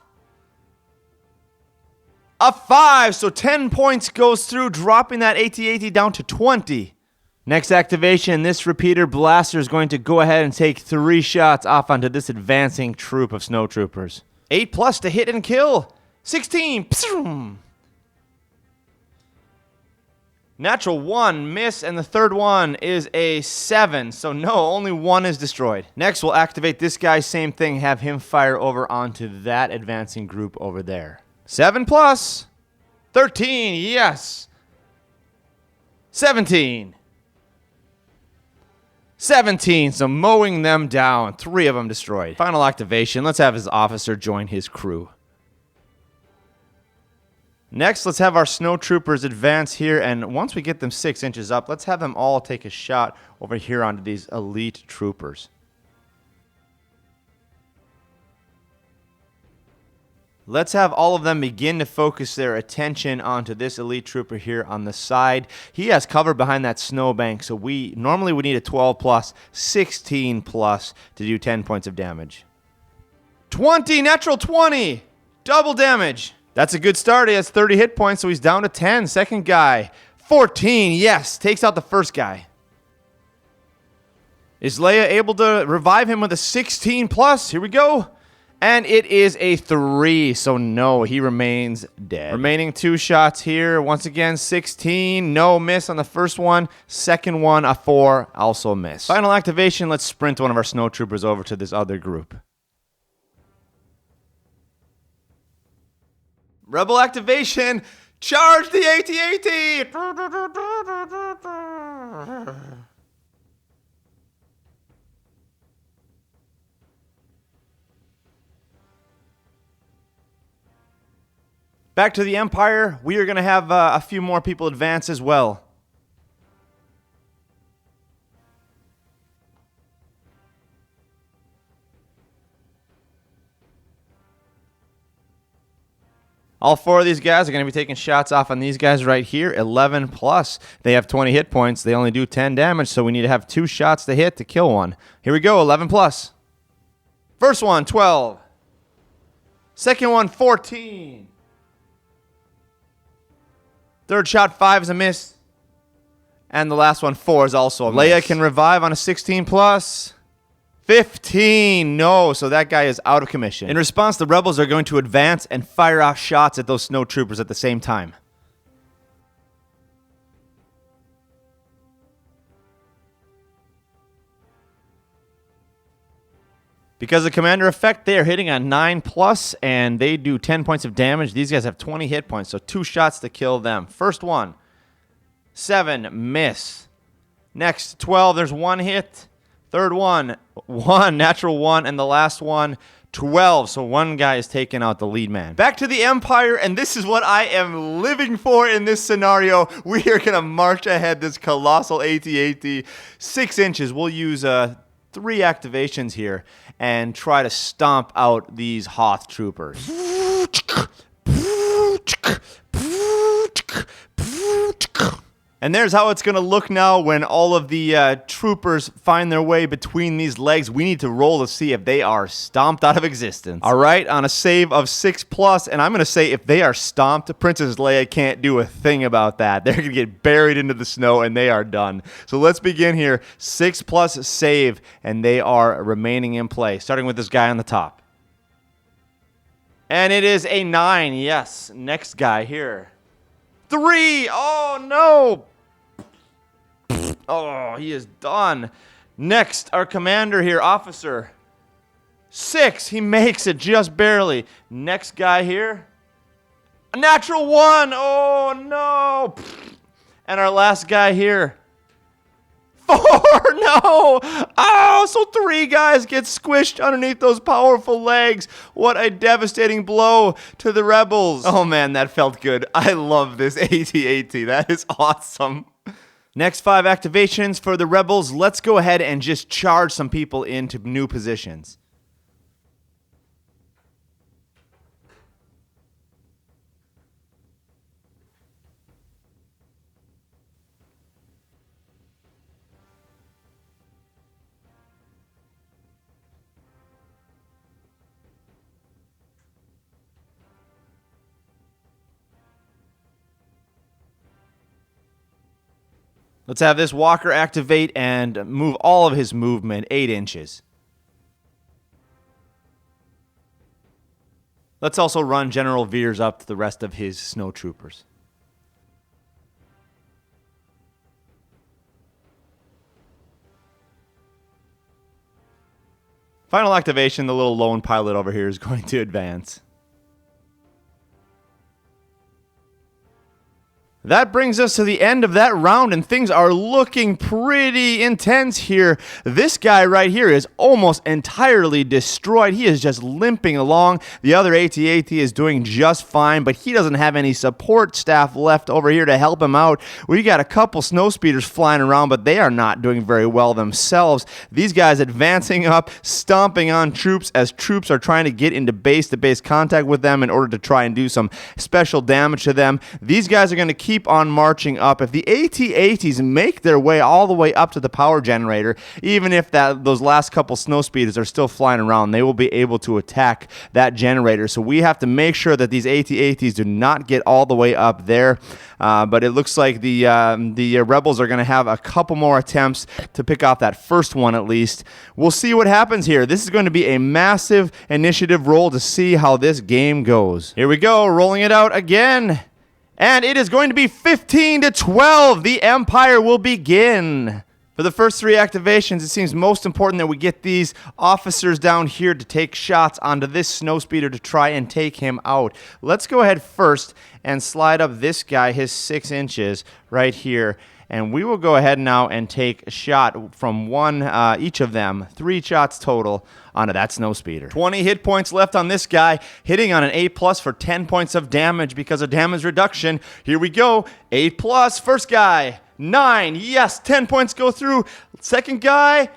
A 5, so 10 points goes through, dropping that AT-AT down to 20. Next activation, this repeater blaster is going to go ahead and take 3 shots off onto this advancing troop of snow troopers. 8 plus to hit and kill. 16. Psum. Natural 1, miss, and the third one is a 7. So no, only 1 is destroyed. Next, we'll activate this guy, same thing, have him fire over onto that advancing group over there. 7 plus, 13, yes. 17. 17, so mowing them down. 3 of them destroyed. Final activation, let's have his officer join his crew. Next, let's have our snow troopers advance here, and once we get them 6 inches up, let's have them all take a shot over here onto these elite troopers. Let's have all of them begin to focus their attention onto this elite trooper here on the side. He has cover behind that snowbank, so we normally would need a 12 plus, 16 plus to do 10 points of damage. 20, natural 20, double damage. That's a good start. He has 30 hit points, so he's down to 10. Second guy, 14, yes, takes out the first guy. Is Leia able to revive him with a 16 plus? Here we go. And it is a 3, so no, he remains dead. Remaining 2 shots here. Once again, 16, no miss on the first one. Second one, a 4, also miss. Final activation, let's sprint one of our snow troopers over to this other group. Rebel activation, charge the AT-AT! Back to the Empire, we are going to have a few more people advance as well. All 4 of these guys are going to be taking shots off on these guys right here. 11 plus. They have 20 hit points. They only do 10 damage, so we need to have 2 shots to hit to kill one. Here we go, 11 plus. First one, 12. Second one, 14. Third shot, 5 is a miss. And the last one, 4 is also a miss. Leia can revive on a 16 plus. 15. No, so that guy is out of commission. In response, the rebels are going to advance and fire off shots at those snow troopers at the same time. Because of commander effect, they are hitting on 9 plus, and they do 10 points of damage. These guys have 20 hit points, so 2 shots to kill them. First one, 7, miss. Next, 12, there's 1 hit. Third one, 1, natural 1, and the last one, 12. So 1 guy is taking out the lead man. Back to the Empire, and this is what I am living for in this scenario. We are going to march ahead this colossal AT-AT. 6 inches. We'll use 3 activations here and try to stomp out these Hoth troopers. And there's how it's going to look now when all of the troopers find their way between these legs. We need to roll to see if they are stomped out of existence. All right, on a save of 6 plus, and I'm going to say if they are stomped, Princess Leia can't do a thing about that. They're going to get buried into the snow, and they are done. So let's begin here. 6 plus save, and they are remaining in play, starting with this guy on the top. And it is a 9, yes. Next guy here. 3, oh no. Oh, he is done. Next, our commander here, officer. 6, he makes it just barely. Next guy here. A natural 1, oh no. And our last guy here. 4, no. Oh, so 3 guys get squished underneath those powerful legs. What a devastating blow to the rebels. Oh man, that felt good. I love this AT-AT. That is awesome. Next 5 activations for the rebels. Let's go ahead and just charge some people into new positions. Let's have this walker activate and move all of his movement 8 inches. Let's also run General Veers up to the rest of his snow troopers. Final activation, the little lone pilot over here is going to advance. That brings us to the end of that round, and things are looking pretty intense here. This guy right here is almost entirely destroyed. He is just limping along. The other AT-AT is doing just fine, but he doesn't have any support staff left over here to help him out. We got a couple snow speeders flying around, but they are not doing very well themselves. These guys advancing up, stomping on troops as troops are trying to get into base-to-base contact with them in order to try and do some special damage to them. These guys are going to keep on marching up. If the AT-ATs make their way all the way up to the power generator, even if those last couple snow speeders are still flying around, they will be able to attack that generator. So we have to make sure that these AT-ATs do not get all the way up there. But it looks like the rebels are going to have a couple more attempts to pick off that first one at least. We'll see what happens here. This is going to be a massive initiative roll to see how this game goes. Here we go, rolling it out again. And it is going to be 15-12. The Empire will begin. For the first 3 activations, it seems most important that we get these officers down here to take shots onto this snowspeeder to try and take him out. Let's go ahead first and slide up this guy, his 6 inches, right here. And we will go ahead now and take a shot from each of them, 3 shots total onto that snowspeeder. 20 hit points left on this guy, hitting on an 8+ for 10 points of damage because of damage reduction. Here we go, 8+, first guy, 9, yes, 10 points go through. Second guy,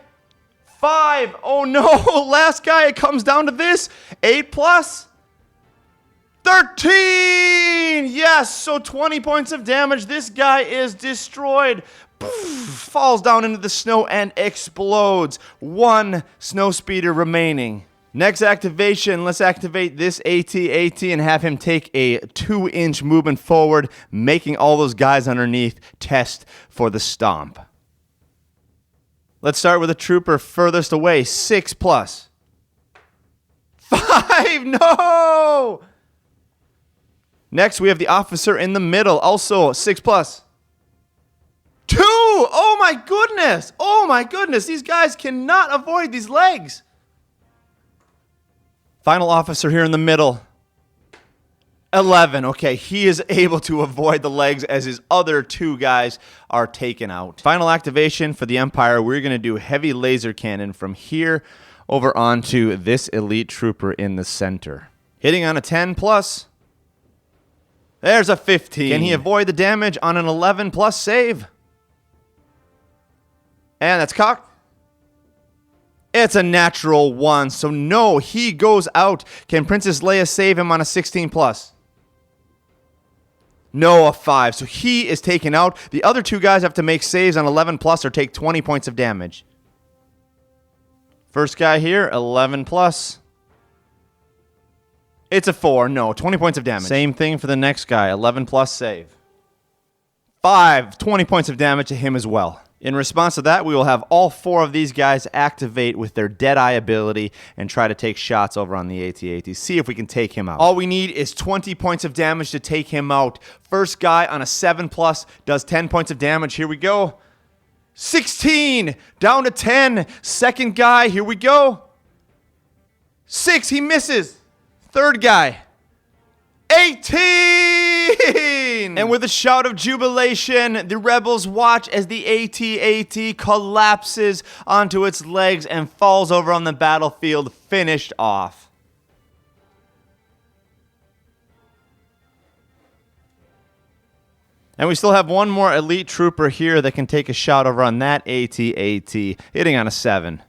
5, oh no, last guy, it comes down to this, 8+, 13! Yes, so 20 points of damage. This guy is destroyed. Poof, falls down into the snow and explodes. One snow speeder remaining. Next activation, let's activate this AT-AT and have him take a 2-inch movement forward, making all those guys underneath test for the stomp. Let's start with the trooper furthest away, 6+. 5, no! Next, we have the officer in the middle, also 6+. 2! Oh my goodness! Oh my goodness, these guys cannot avoid these legs. Final officer here in the middle. 11. Okay, he is able to avoid the legs as his other 2 guys are taken out. Final activation for the Empire. We're going to do heavy laser cannon from here over onto this elite trooper in the center. Hitting on a 10+. There's a 15. Can he avoid the damage on an 11+ save? And that's cocked. It's a natural 1, so no, he goes out. Can Princess Leia save him on a 16+? No, a 5, so he is taken out. The other 2 guys have to make saves on 11+ or take 20 points of damage. First guy here, 11+. It's a 4, no, 20 points of damage. Same thing for the next guy, 11+ save. 5, 20 points of damage to him as well. In response to that, we will have all 4 of these guys activate with their Deadeye ability and try to take shots over on the AT-ATs. See if we can take him out. All we need is 20 points of damage to take him out. First guy on a 7+ does 10 points of damage. Here we go. 16! Down to 10. Second guy, here we go. 6, he misses. Third guy. 18! And with a shout of jubilation, the rebels watch as the AT-AT collapses onto its legs and falls over on the battlefield, finished off. And we still have one more elite trooper here that can take a shot over on that AT-AT, hitting on a 7.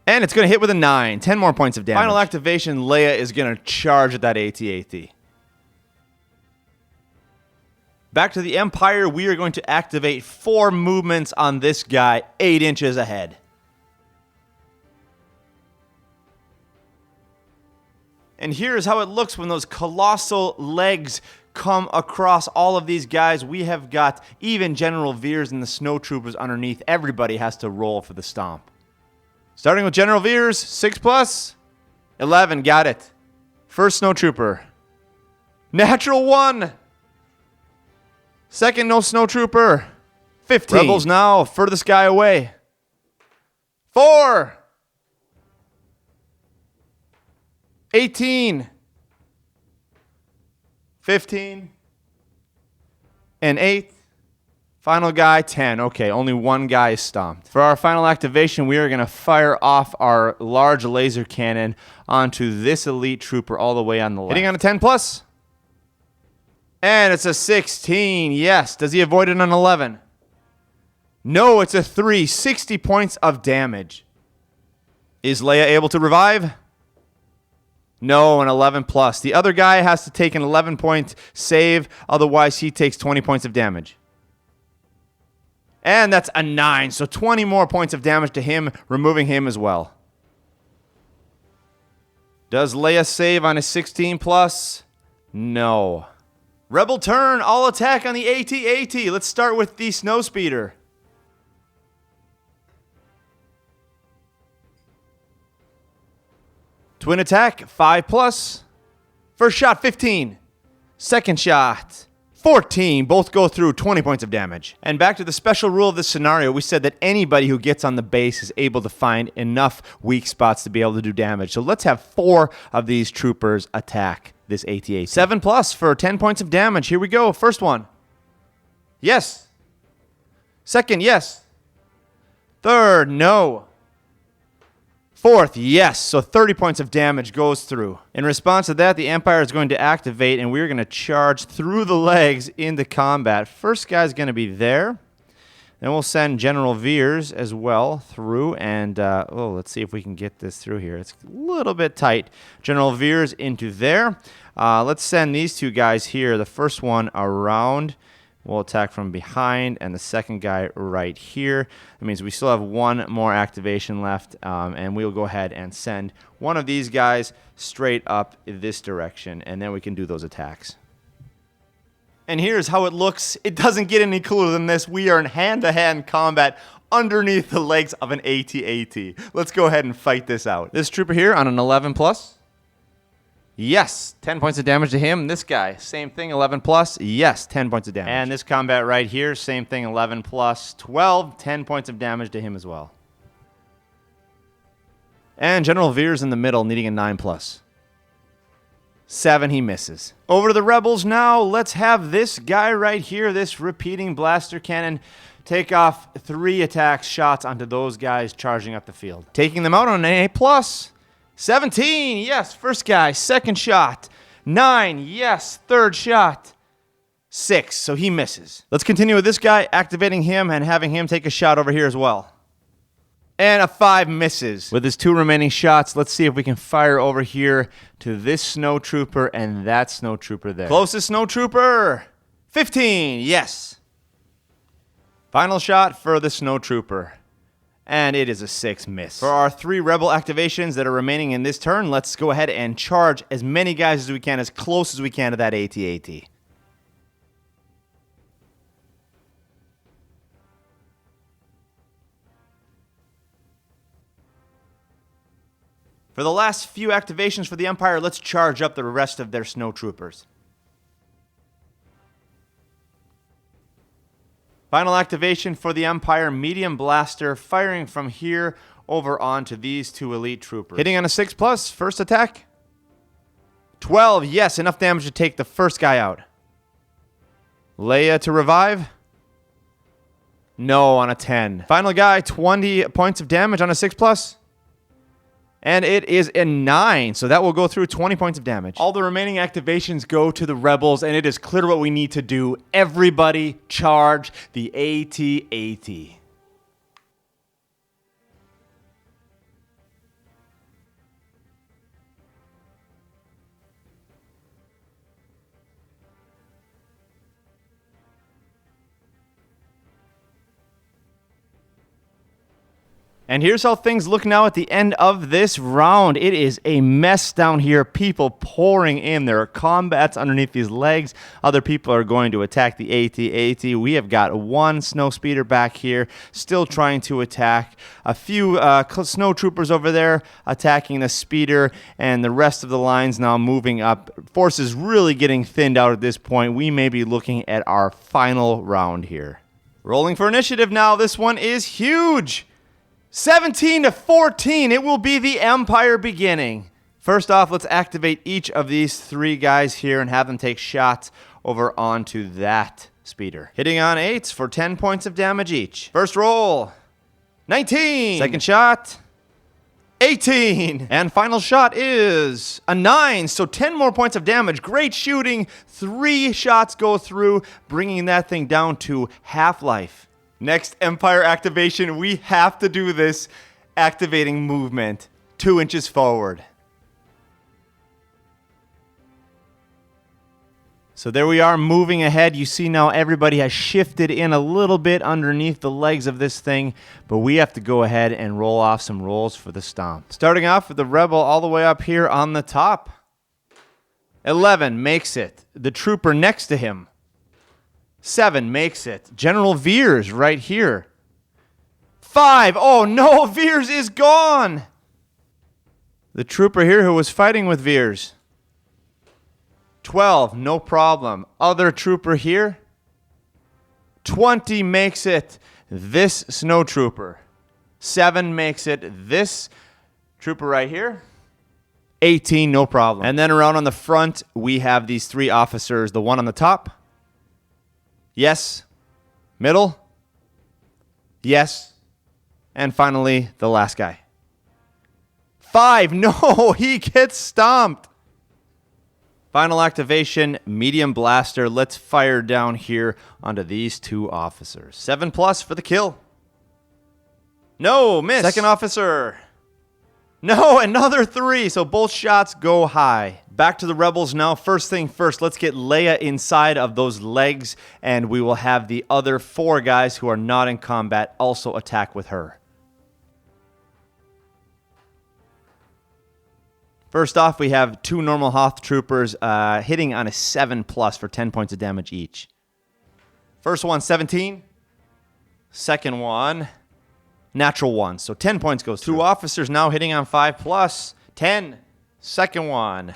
And it's going to hit with a 9. 10 more points of damage. Final activation, Leia is going to charge at that AT-AT. Back to the Empire, we are going to activate 4 movements on this guy, 8 inches ahead. And here's how it looks when those colossal legs come across all of these guys. We have got even General Veers and the snowtroopers underneath. Everybody has to roll for the stomp. Starting with General Veers, 6+. 11, got it. First snowtrooper. Natural 1. Second, no snowtrooper. 15. Rebels now, furthest guy away. 4. 18. 15. And 8. Final guy, 10. Okay, only 1 guy is stomped. For our final activation, we are going to fire off our large laser cannon onto this elite trooper all the way on the left. Hitting on a 10+. And it's a 16. Yes. Does he avoid it on 11? No, it's a 3. 60 points of damage. Is Leia able to revive? No, an 11+. The other guy has to take an 11-point save. Otherwise, he takes 20 points of damage. And that's a 9, so 20 more points of damage to him, removing him as well. Does Leia save on a 16+? No. Rebel turn, all attack on the AT-AT. Let's start with the snowspeeder. Twin attack, 5+. First shot, 15. Second shot, 14. Both go through, 20 points of damage. And back to the special rule of this scenario, we said that anybody who gets on the base is able to find enough weak spots to be able to do damage. So let's have 4 of these troopers attack this AT-AT. 7+ for 10 points of damage. Here we go. First one. Yes. Second, yes. Third, no. Fourth, yes. So 30 points of damage goes through. In response to that, the Empire is going to activate, and we're going to charge through the legs into combat. First guy's going to be there. Then we'll send General Veers as well through, and let's see if we can get this through here. It's a little bit tight. General Veers into there. Let's send these two guys here. The first one around. We'll attack from behind, and the second guy right here. That means we still have one more activation left, and we'll go ahead and send one of these guys straight up this direction, and then we can do those attacks. And here's how it looks. It doesn't get any cooler than this. We are in hand-to-hand combat underneath the legs of an AT-AT. Let's go ahead and fight this out. This trooper here on an 11 plus. Yes, 10 points of damage to him. This guy, same thing, 11 plus. Yes, 10 points of damage. And this combat right here, same thing, 11 plus, 12, 10 points of damage to him as well. And General Veers in the middle, needing a 9 plus. 7, he misses. Over to the Rebels now. Let's have this guy right here, this repeating blaster cannon, take off 3 attack shots onto those guys charging up the field. Taking them out on an A+. 17, yes, first guy, second shot. 9, yes, third shot. 6, so he misses. Let's continue with this guy, activating him and having him take a shot over here as well. And a 5 misses. With his 2 remaining shots, let's see if we can fire over here to this snow trooper and that snow trooper there. Closest snow trooper. 15, yes. Final shot for the snow trooper. And it is a 6 miss. For our 3 rebel activations that are remaining in this turn, let's go ahead and charge as many guys as we can, as close as we can to that AT-AT. For the last few activations for the Empire, let's charge up the rest of their snow troopers. Final activation for the Empire, medium blaster, firing from here over onto these 2 elite troopers. Hitting on a 6 plus, first attack. 12, yes, enough damage to take the first guy out. Leia to revive. No, on a 10. Final guy, 20 points of damage on a 6 plus. And it is a 9, so that will go through 20 points of damage. All the remaining activations go to the Rebels, and it is clear what we need to do. Everybody charge the AT-AT. And here's how things look now at the end of this round. It is a mess down here. People pouring in. There are combats underneath these legs. Other people are going to attack the AT-AT. We have got 1 snow speeder back here, still trying to attack. A few snow troopers over there attacking the speeder, and the rest of the lines now moving up. Forces really getting thinned out at this point. We may be looking at our final round here. Rolling for initiative now. This one is huge. 17-14, it will be the Empire beginning. First off, let's activate each of these 3 guys here and have them take shots over onto that speeder. Hitting on 8s for 10 points of damage each. First roll, 19. Second shot, 18. And final shot is a 9, so 10 more points of damage. Great shooting. 3 shots go through, bringing that thing down to half-life. Next Empire activation, we have to do this. Activating movement, 2 inches forward. So there we are, moving ahead. You see now everybody has shifted in a little bit underneath the legs of this thing, but we have to go ahead and roll off some rolls for the stomp. Starting off with the Rebel all the way up here on the top. 11 makes it. The trooper next to him. 7 makes it. General Veers right here. 5. Oh no, Veers is gone. The trooper here who was fighting with Veers. 12, no problem. Other trooper here. 20 makes it. This snow trooper. 7 makes it. This trooper right here. 18, no problem. And then around on the front, we have these 3 officers. The one on the top. Yes. Middle. Yes. And finally, the last guy. 5. No, he gets stomped. Final activation, medium blaster. Let's fire down here onto these two officers. 7+ for the kill. No, miss. Second officer. No, another 3. So both shots go high. Back to the rebels now. First thing first, let's get Leia inside of those legs, and we will have the other 4 guys who are not in combat also attack with her. First off, we have 2 normal Hoth troopers hitting on a 7+ for 10 points of damage each. First one, 17. Second one, natural 1. So 10 points goes through. 2 officers now hitting on 5+. 10. Second one,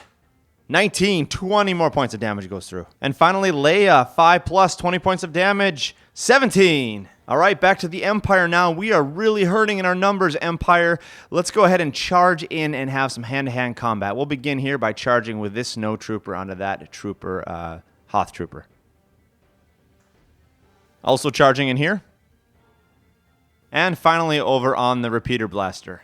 19. 20 more points of damage goes through. And finally, Leia, 5+, 20 points of damage. 17. All right, back to the Empire now. We are really hurting in our numbers, Empire. Let's go ahead and charge in and have some hand-to-hand combat. We'll begin here by charging with this snow trooper onto that trooper, Hoth trooper. Also charging in here. And finally over on the repeater blaster.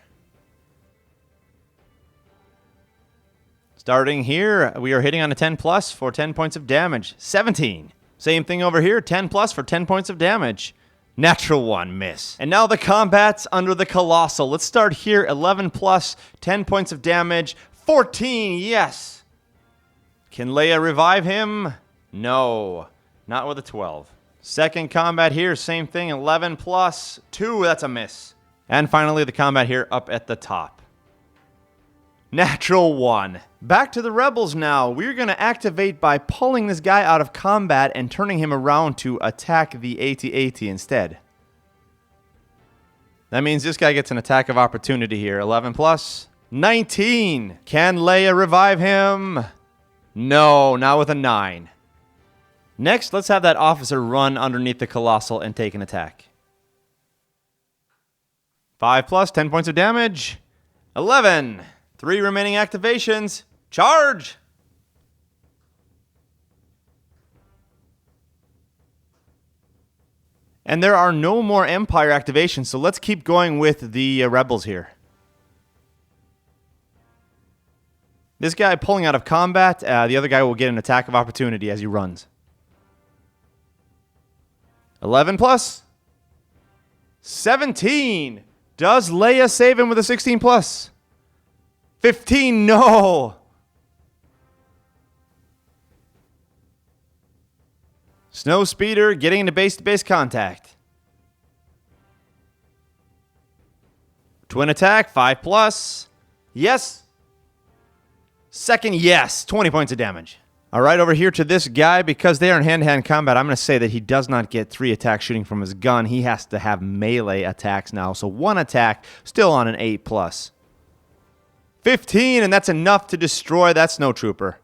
Starting here, we are hitting on a 10+ for 10 points of damage. 17. Same thing over here, 10+ for 10 points of damage. Natural 1, miss. And now the combats under the Colossal. Let's start here, 11+, 10 points of damage. 14, yes. Can Leia revive him? No, not with a 12. Second combat here, same thing, 11+, 2, that's a miss. And finally the combat here up at the top. Natural 1. Back to the rebels now. We're going to activate by pulling this guy out of combat and turning him around to attack the AT-AT instead. That means this guy gets an attack of opportunity here. 11+, 19. Can Leia revive him? No, not with a 9. Next, let's have that officer run underneath the Colossal and take an attack. 5+, 10 points of damage. 11. 3 remaining activations. Charge! And there are no more Empire activations, so let's keep going with the rebels here. This guy pulling out of combat, the other guy will get an attack of opportunity as he runs. 11+, 17. Does Leia save him with a 16+? 15, no. Snow Speeder getting into base-to-base contact. Twin attack, 5+. Yes. Second, yes. 20 points of damage. All right, over here to this guy, because they are in hand-to-hand combat, I'm going to say that he does not get 3 attacks shooting from his gun. He has to have melee attacks now. So 1 attack, still on an 8+. 15, and that's enough to destroy that snow trooper.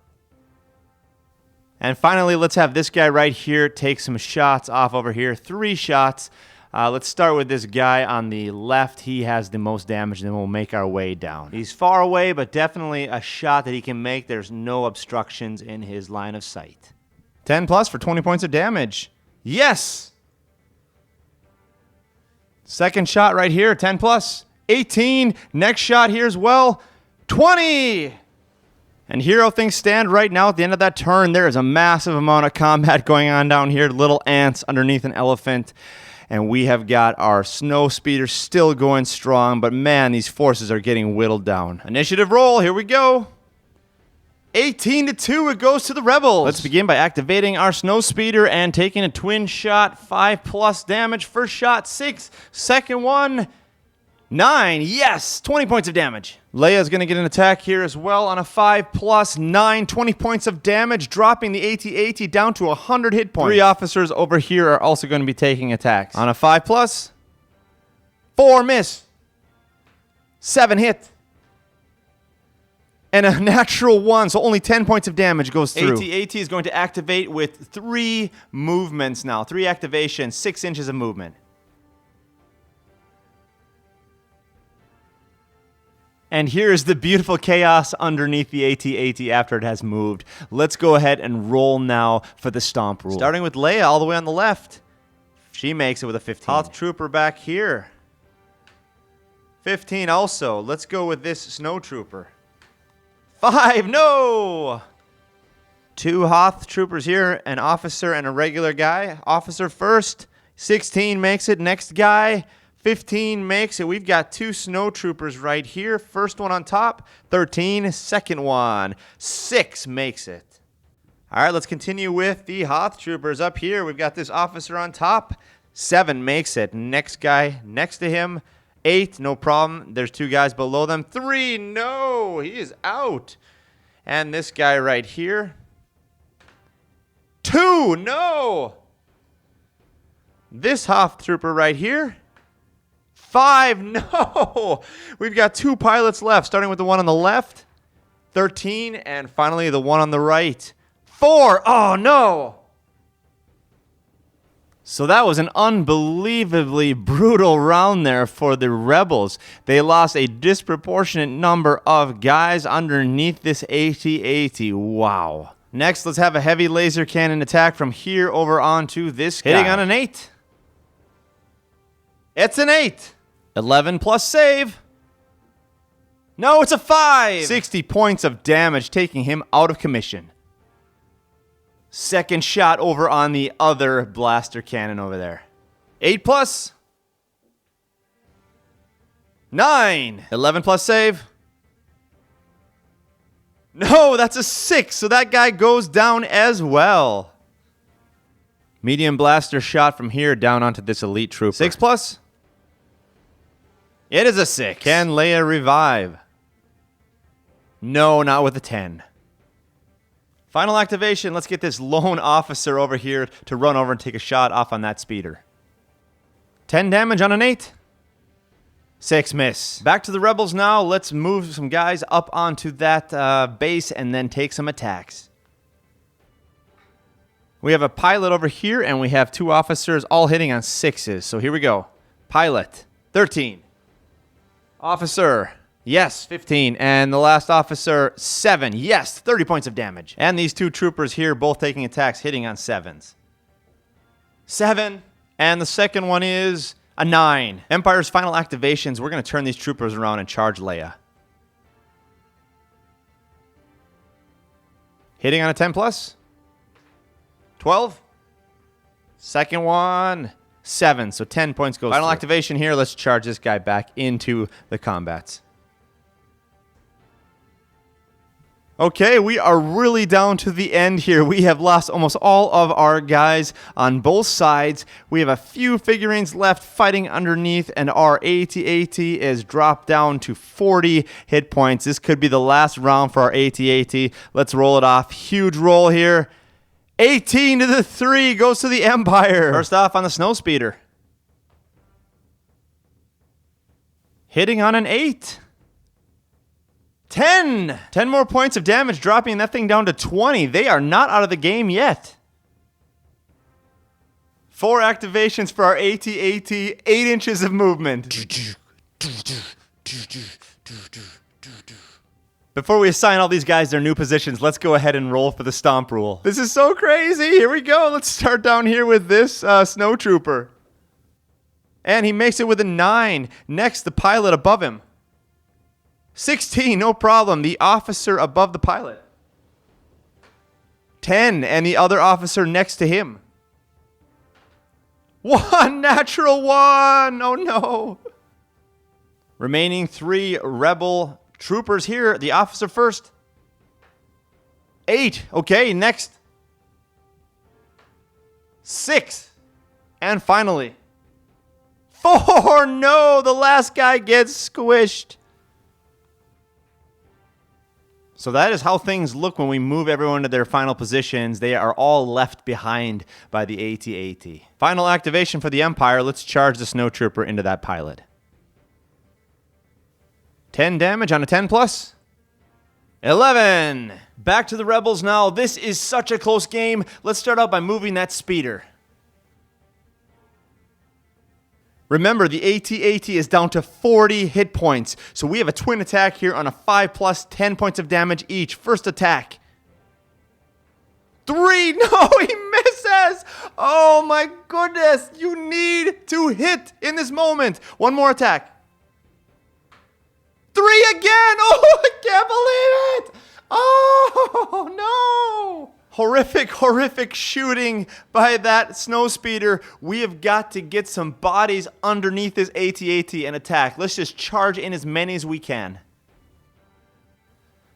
And finally, let's have this guy right here take some shots off over here. 3 shots. Let's start with this guy on the left. He has the most damage, and then we'll make our way down. He's far away, but definitely a shot that he can make. There's no obstructions in his line of sight. 10+ for 20 points of damage. Yes! Second shot right here, 10+. 18. Next shot here as well. 20! And hero things stand right now at the end of that turn. There is a massive amount of combat going on down here. Little ants underneath an elephant. And we have got our snow speeder still going strong. But man, these forces are getting whittled down. Initiative roll. Here we go. 18-2. It goes to the rebels. Let's begin by activating our snow speeder and taking a twin shot. 5+ damage. First shot, 6. Second one, 9. Yes, 20 points of damage. Leia's going to get an attack here as well on a 5+, 9, 20 points of damage, dropping the AT-AT down to 100 hit points. 3 officers over here are also going to be taking attacks. On a 5+, 4 miss, 7 hit, and a natural 1, so only 10 points of damage goes through. AT-AT is going to activate with 3 movements now, 3 activations, 6 inches of movement. And here is the beautiful chaos underneath the AT-AT after it has moved. Let's go ahead and roll now for the Stomp Rule. Starting with Leia all the way on the left. She makes it with a 15. Hoth Trooper back here. 15 also. Let's go with this Snow Trooper. 5, no! Two Hoth troopers here, an officer and a regular guy. Officer first, 16 makes it. Next guy, 15 makes it. We've got two snow troopers right here. First one on top, 13. Second one, 6 makes it. All right, let's continue with the Hoth troopers up here. We've got this officer on top, 7 makes it. Next guy next to him, 8, no problem. There's 2 guys below them. 3, no, he is out. And this guy right here, 2, no. This Hoth trooper right here, 5, no. We've got 2 pilots left, starting with the one on the left, 13, and finally the one on the right, 4. Oh, no. So that was an unbelievably brutal round there for the Rebels. They lost a disproportionate number of guys underneath this AT-AT. Wow. Next, let's have a heavy laser cannon attack from here over onto this guy. Hitting on an 8. It's an 8. 11 plus save. No, it's a 5. 60 points of damage, taking him out of commission. Second shot over on the other blaster cannon over there. 8 plus. 9. 11 plus save. No, that's a 6, so that guy goes down as well. Medium blaster shot from here down onto this elite trooper. 6 plus. It is a 6. Can Leia revive? No, not with a 10. Final activation. Let's get this lone officer over here to run over and take a shot off on that speeder. 10 damage on an 8. 6 miss. Back to the Rebels now. Let's move some guys up onto that base and then take some attacks. We have a pilot over here, and we have 2 officers all hitting on 6s. So here we go. Pilot, 13. Officer, yes, 15. And the last officer, 7. Yes, 30 points of damage. And these 2 troopers here both taking attacks, hitting on 7s. 7. And the second one is a 9. Empire's final activations. We're going to turn these troopers around and charge Leia. Hitting on a 10 plus. 12. Second one, 7. So 10 points goes Final activation here. Let's charge this guy back into the combats. Okay, we are really down to the end here. We have lost almost all of our guys on both sides. We have a few figurines left fighting underneath, and our AT-AT is dropped down to 40 hit points. This could be the last round for our AT-AT. Let's roll it off. Huge roll here. 18 to the 3 goes to the Empire. First off on the snow speeder. Hitting on an 8. 10 more points of damage, dropping that thing down to 20. They are not out of the game yet. 4 activations for our AT-AT, 8 inches of movement. Before we assign all these guys their new positions, let's go ahead and roll for the Stomp Rule. This is so crazy. Here we go. Let's start down here with this snow trooper. And he makes it with a 9. Next, the pilot above him. 16, no problem. The officer above the pilot. 10, and the other officer next to him. 1, natural 1. Oh, no. Remaining 3 rebel troopers here. The officer first. 8. Okay, next. 6. And finally. 4. No, the last guy gets squished. So that is how things look when we move everyone to their final positions. They are all left behind by the AT-AT. Final activation for the Empire. Let's charge the snow trooper into that pilot. 10 damage on a 10 plus. 11. Back to the Rebels now. This is such a close game. Let's start out by moving that speeder. Remember, the AT-AT is down to 40 hit points. So we have a twin attack here on a 5 plus, 10 points of damage each. First attack. 3. No, he misses. Oh my goodness. You need to hit in this moment. One more attack. 3 again. Oh, I can't believe it. Oh, no. Horrific, horrific shooting by that snow speeder. We have got to get some bodies underneath this AT-AT and attack. Let's just charge in as many as we can.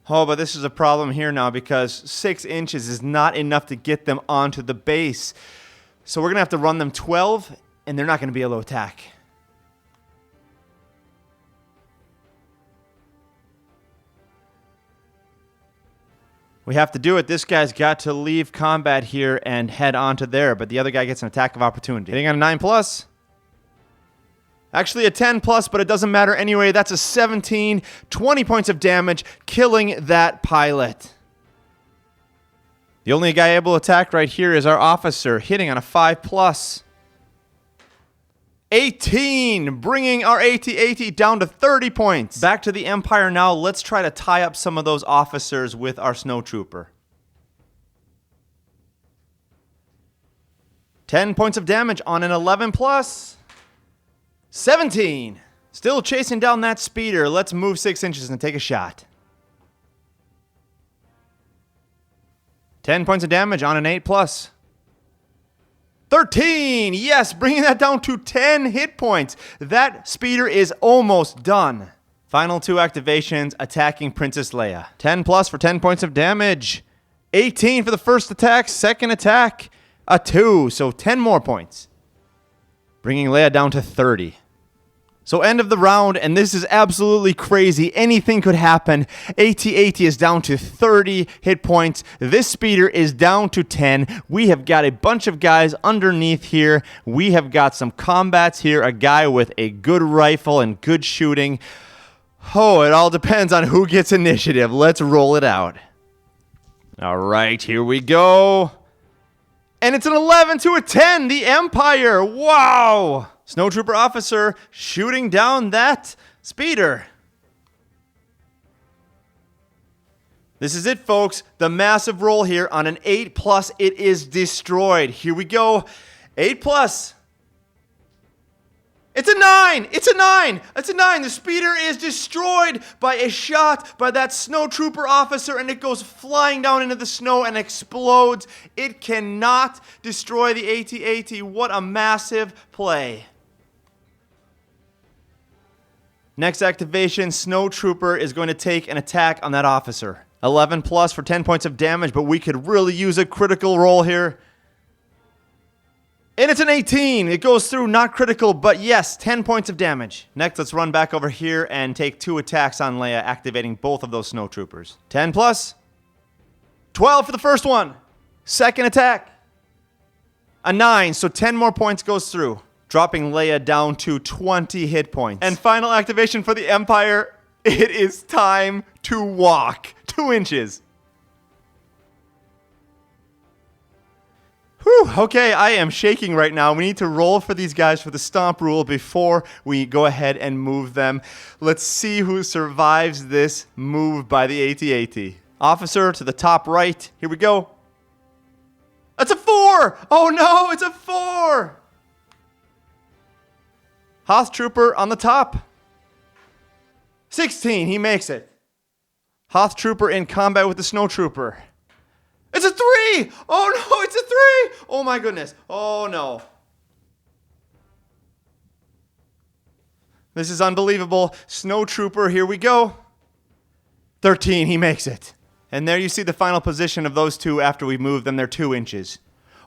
Oh, but this is a problem here now because 6 inches is not enough to get them onto the base. So we're going to have to run them 12, and they're not going to be able to attack. We have to do it. This guy's got to leave combat here and head on to there, but the other guy gets an attack of opportunity. Hitting on a 9+. Actually a 10+, but it doesn't matter anyway. That's a 17, 20 points of damage, killing that pilot. The only guy able to attack right here is our officer, hitting on a 5+. 18, bringing our AT-AT down to 30 points. Back to the Empire now. Let's try to tie up some of those officers with our snowtrooper. 10 points of damage on an 11+. 17. Still chasing down that speeder. Let's move 6 inches and take a shot. 10 points of damage on an 8+. 13. Yes, bringing that down to 10 hit points. That speeder is almost done. Final 2 activations, attacking Princess Leia. 10+ for 10 points of damage. 18 for the first attack. Second attack, a 2. So 10 more points. Bringing Leia down to 30. So end of the round, and this is absolutely crazy. Anything could happen. AT-AT is down to 30 hit points. This speeder is down to 10. We have got a bunch of guys underneath here. We have got some combats here. A guy with a good rifle and good shooting. Oh, it all depends on who gets initiative. Let's roll it out. All right, here we go. And it's an 11 to a 10. The Empire. Wow. Snowtrooper officer shooting down that speeder. This is it, folks. The massive roll here on an 8+. It is destroyed. Here we go. 8+. It's a 9. It's a 9. It's a 9. The speeder is destroyed by a shot by that snowtrooper officer, and it goes flying down into the snow and explodes. It cannot destroy the AT-AT. What a massive play. Next activation, Snowtrooper is going to take an attack on that officer. 11+ for 10 points of damage, but we could really use a critical roll here. And it's an 18. It goes through, not critical, but yes, 10 points of damage. Next, let's run back over here and take 2 attacks on Leia, activating both of those Snowtroopers. 10+. 12 for the first one. Second attack. A 9, so 10 more points goes through, dropping Leia down to 20 hit points. And final activation for the Empire. It is time to walk. 2 inches. Whew, okay, I am shaking right now. We need to roll for these guys for the Stomp Rule before we go ahead and move them. Let's see who survives this move by the AT-AT. Officer to the top right. Here we go. That's a 4! Oh no, it's a 4! Hoth Trooper on the top. 16, he makes it. Hoth Trooper in combat with the Snowtrooper. It's a 3! Oh no, it's a 3! Oh my goodness. Oh no. This is unbelievable. Snowtrooper, here we go. 13, he makes it. And there you see the final position of those two after we move them. They're 2 inches.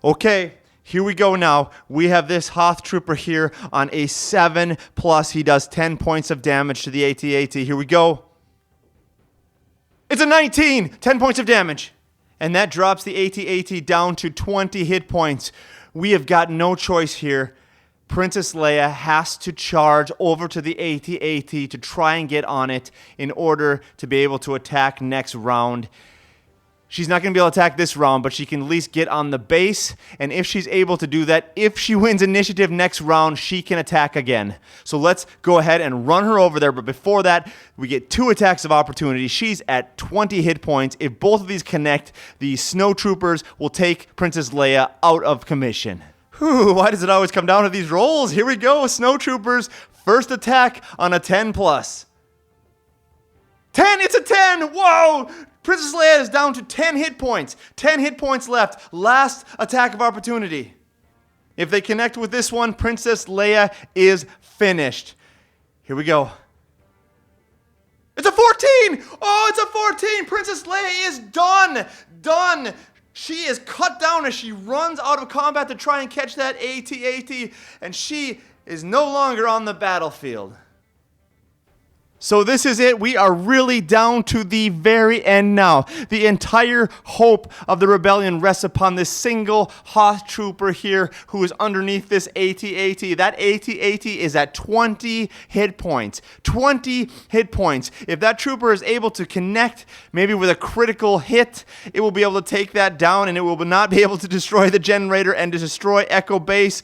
Okay, here we go now. We have this Hoth Trooper here on a 7+. He does 10 points of damage to the AT-AT. Here we go. It's a 19! 10 points of damage. And that drops the AT-AT down to 20 hit points. We have got no choice here. Princess Leia has to charge over to the AT-AT to try and get on it in order to be able to attack next round. She's not going to be able to attack this round, but she can at least get on the base. And if she's able to do that, if she wins initiative next round, she can attack again. So let's go ahead and run her over there. But before that, we get 2 attacks of opportunity. She's at 20 hit points. If both of these connect, the Snowtroopers will take Princess Leia out of commission. Whew, why does it always come down to these rolls? Here we go, Snowtroopers. First attack on a 10+. 10, it's a 10! Whoa! Princess Leia is down to 10 hit points. 10 hit points left. Last attack of opportunity. If they connect with this one, Princess Leia is finished. Here we go. It's a 14! Oh, it's a 14! Princess Leia is done! Done! She is cut down as she runs out of combat to try and catch that AT-AT, and she is no longer on the battlefield. So this is it. We are really down to the very end now. The entire hope of the rebellion rests upon this single Hoth trooper here who is underneath this AT-AT. That AT-AT is at 20 hit points. 20 hit points. If that trooper is able to connect maybe with a critical hit, it will be able to take that down and it will not be able to destroy the generator and to destroy Echo Base.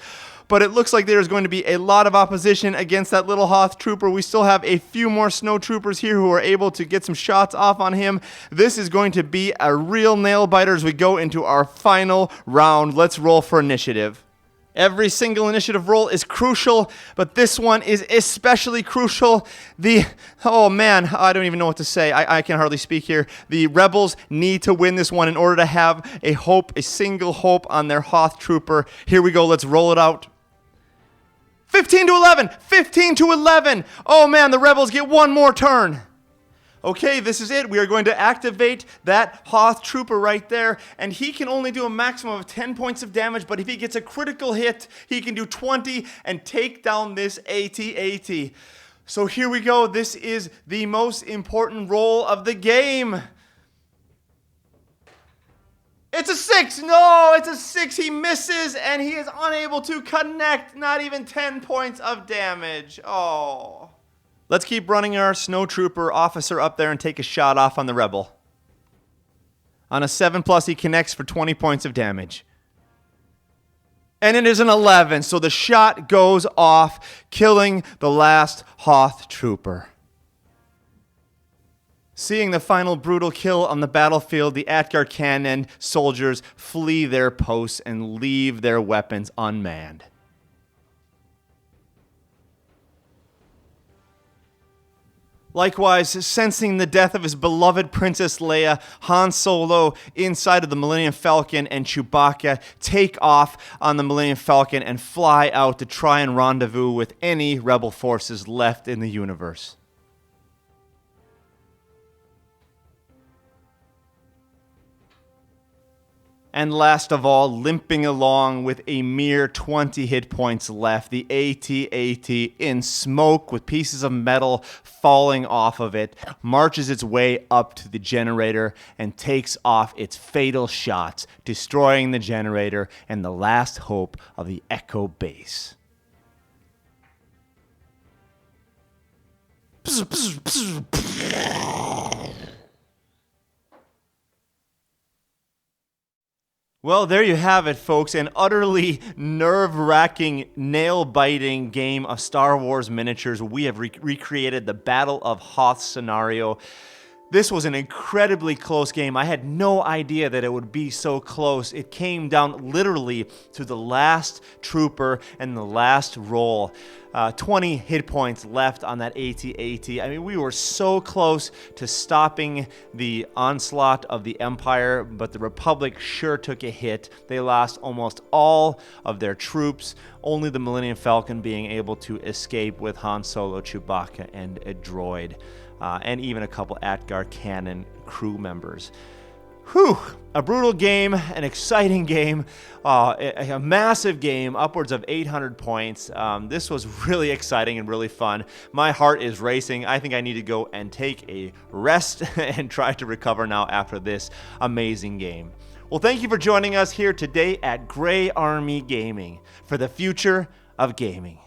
But it looks like there's going to be a lot of opposition against that little Hoth trooper. We still have a few more snow troopers here who are able to get some shots off on him. This is going to be a real nail biter as we go into our final round. Let's roll for initiative. Every single initiative roll is crucial, but this one is especially crucial. Oh man, I don't even know what to say. I can hardly speak here. The rebels need to win this one in order to have a hope, a single hope on their Hoth trooper. Here we go, let's roll it out. 15 to 11! 15 to 11! Oh man, the rebels get one more turn. Okay, this is it. We are going to activate that Hoth trooper right there, and he can only do a maximum of 10 points of damage, but if he gets a critical hit, he can do 20 and take down this AT-AT. So here we go. This is the most important roll of the game. It's a 6. No, it's a 6. He misses, and he is unable to connect. Not even 10 points of damage. Oh. Let's keep running our snowtrooper officer up there and take a shot off on the rebel. On a 7+, he connects for 20 points of damage. And it is an 11, so the shot goes off, killing the last Hoth trooper. Seeing the final brutal kill on the battlefield, the Atgar cannon soldiers flee their posts and leave their weapons unmanned. Likewise, sensing the death of his beloved Princess Leia, Han Solo inside of the Millennium Falcon and Chewbacca take off on the Millennium Falcon and fly out to try and rendezvous with any rebel forces left in the universe. And last of all, limping along with a mere 20 hit points left, the AT-AT in smoke with pieces of metal falling off of it, marches its way up to the generator and takes off its fatal shots, destroying the generator and the last hope of the Echo Base. Well, there you have it, folks. An utterly nerve-wracking, nail-biting game of Star Wars miniatures. We have recreated the Battle of Hoth scenario. This was an incredibly close game. I had no idea that it would be so close. It came down literally to the last trooper and the last roll. 20 hit points left on that AT-AT. I mean, we were so close to stopping the onslaught of the Empire, but the Republic sure took a hit. They lost almost all of their troops, only the Millennium Falcon being able to escape with Han Solo, Chewbacca, and a droid. And even a couple Atgar cannon crew members. Whew, a brutal game, an exciting game, a massive game, upwards of 800 points. This was really exciting and really fun. My heart is racing. I think I need to go and take a rest and try to recover now after this amazing game. Well, thank you for joining us here today at Gray Army Gaming for the future of gaming.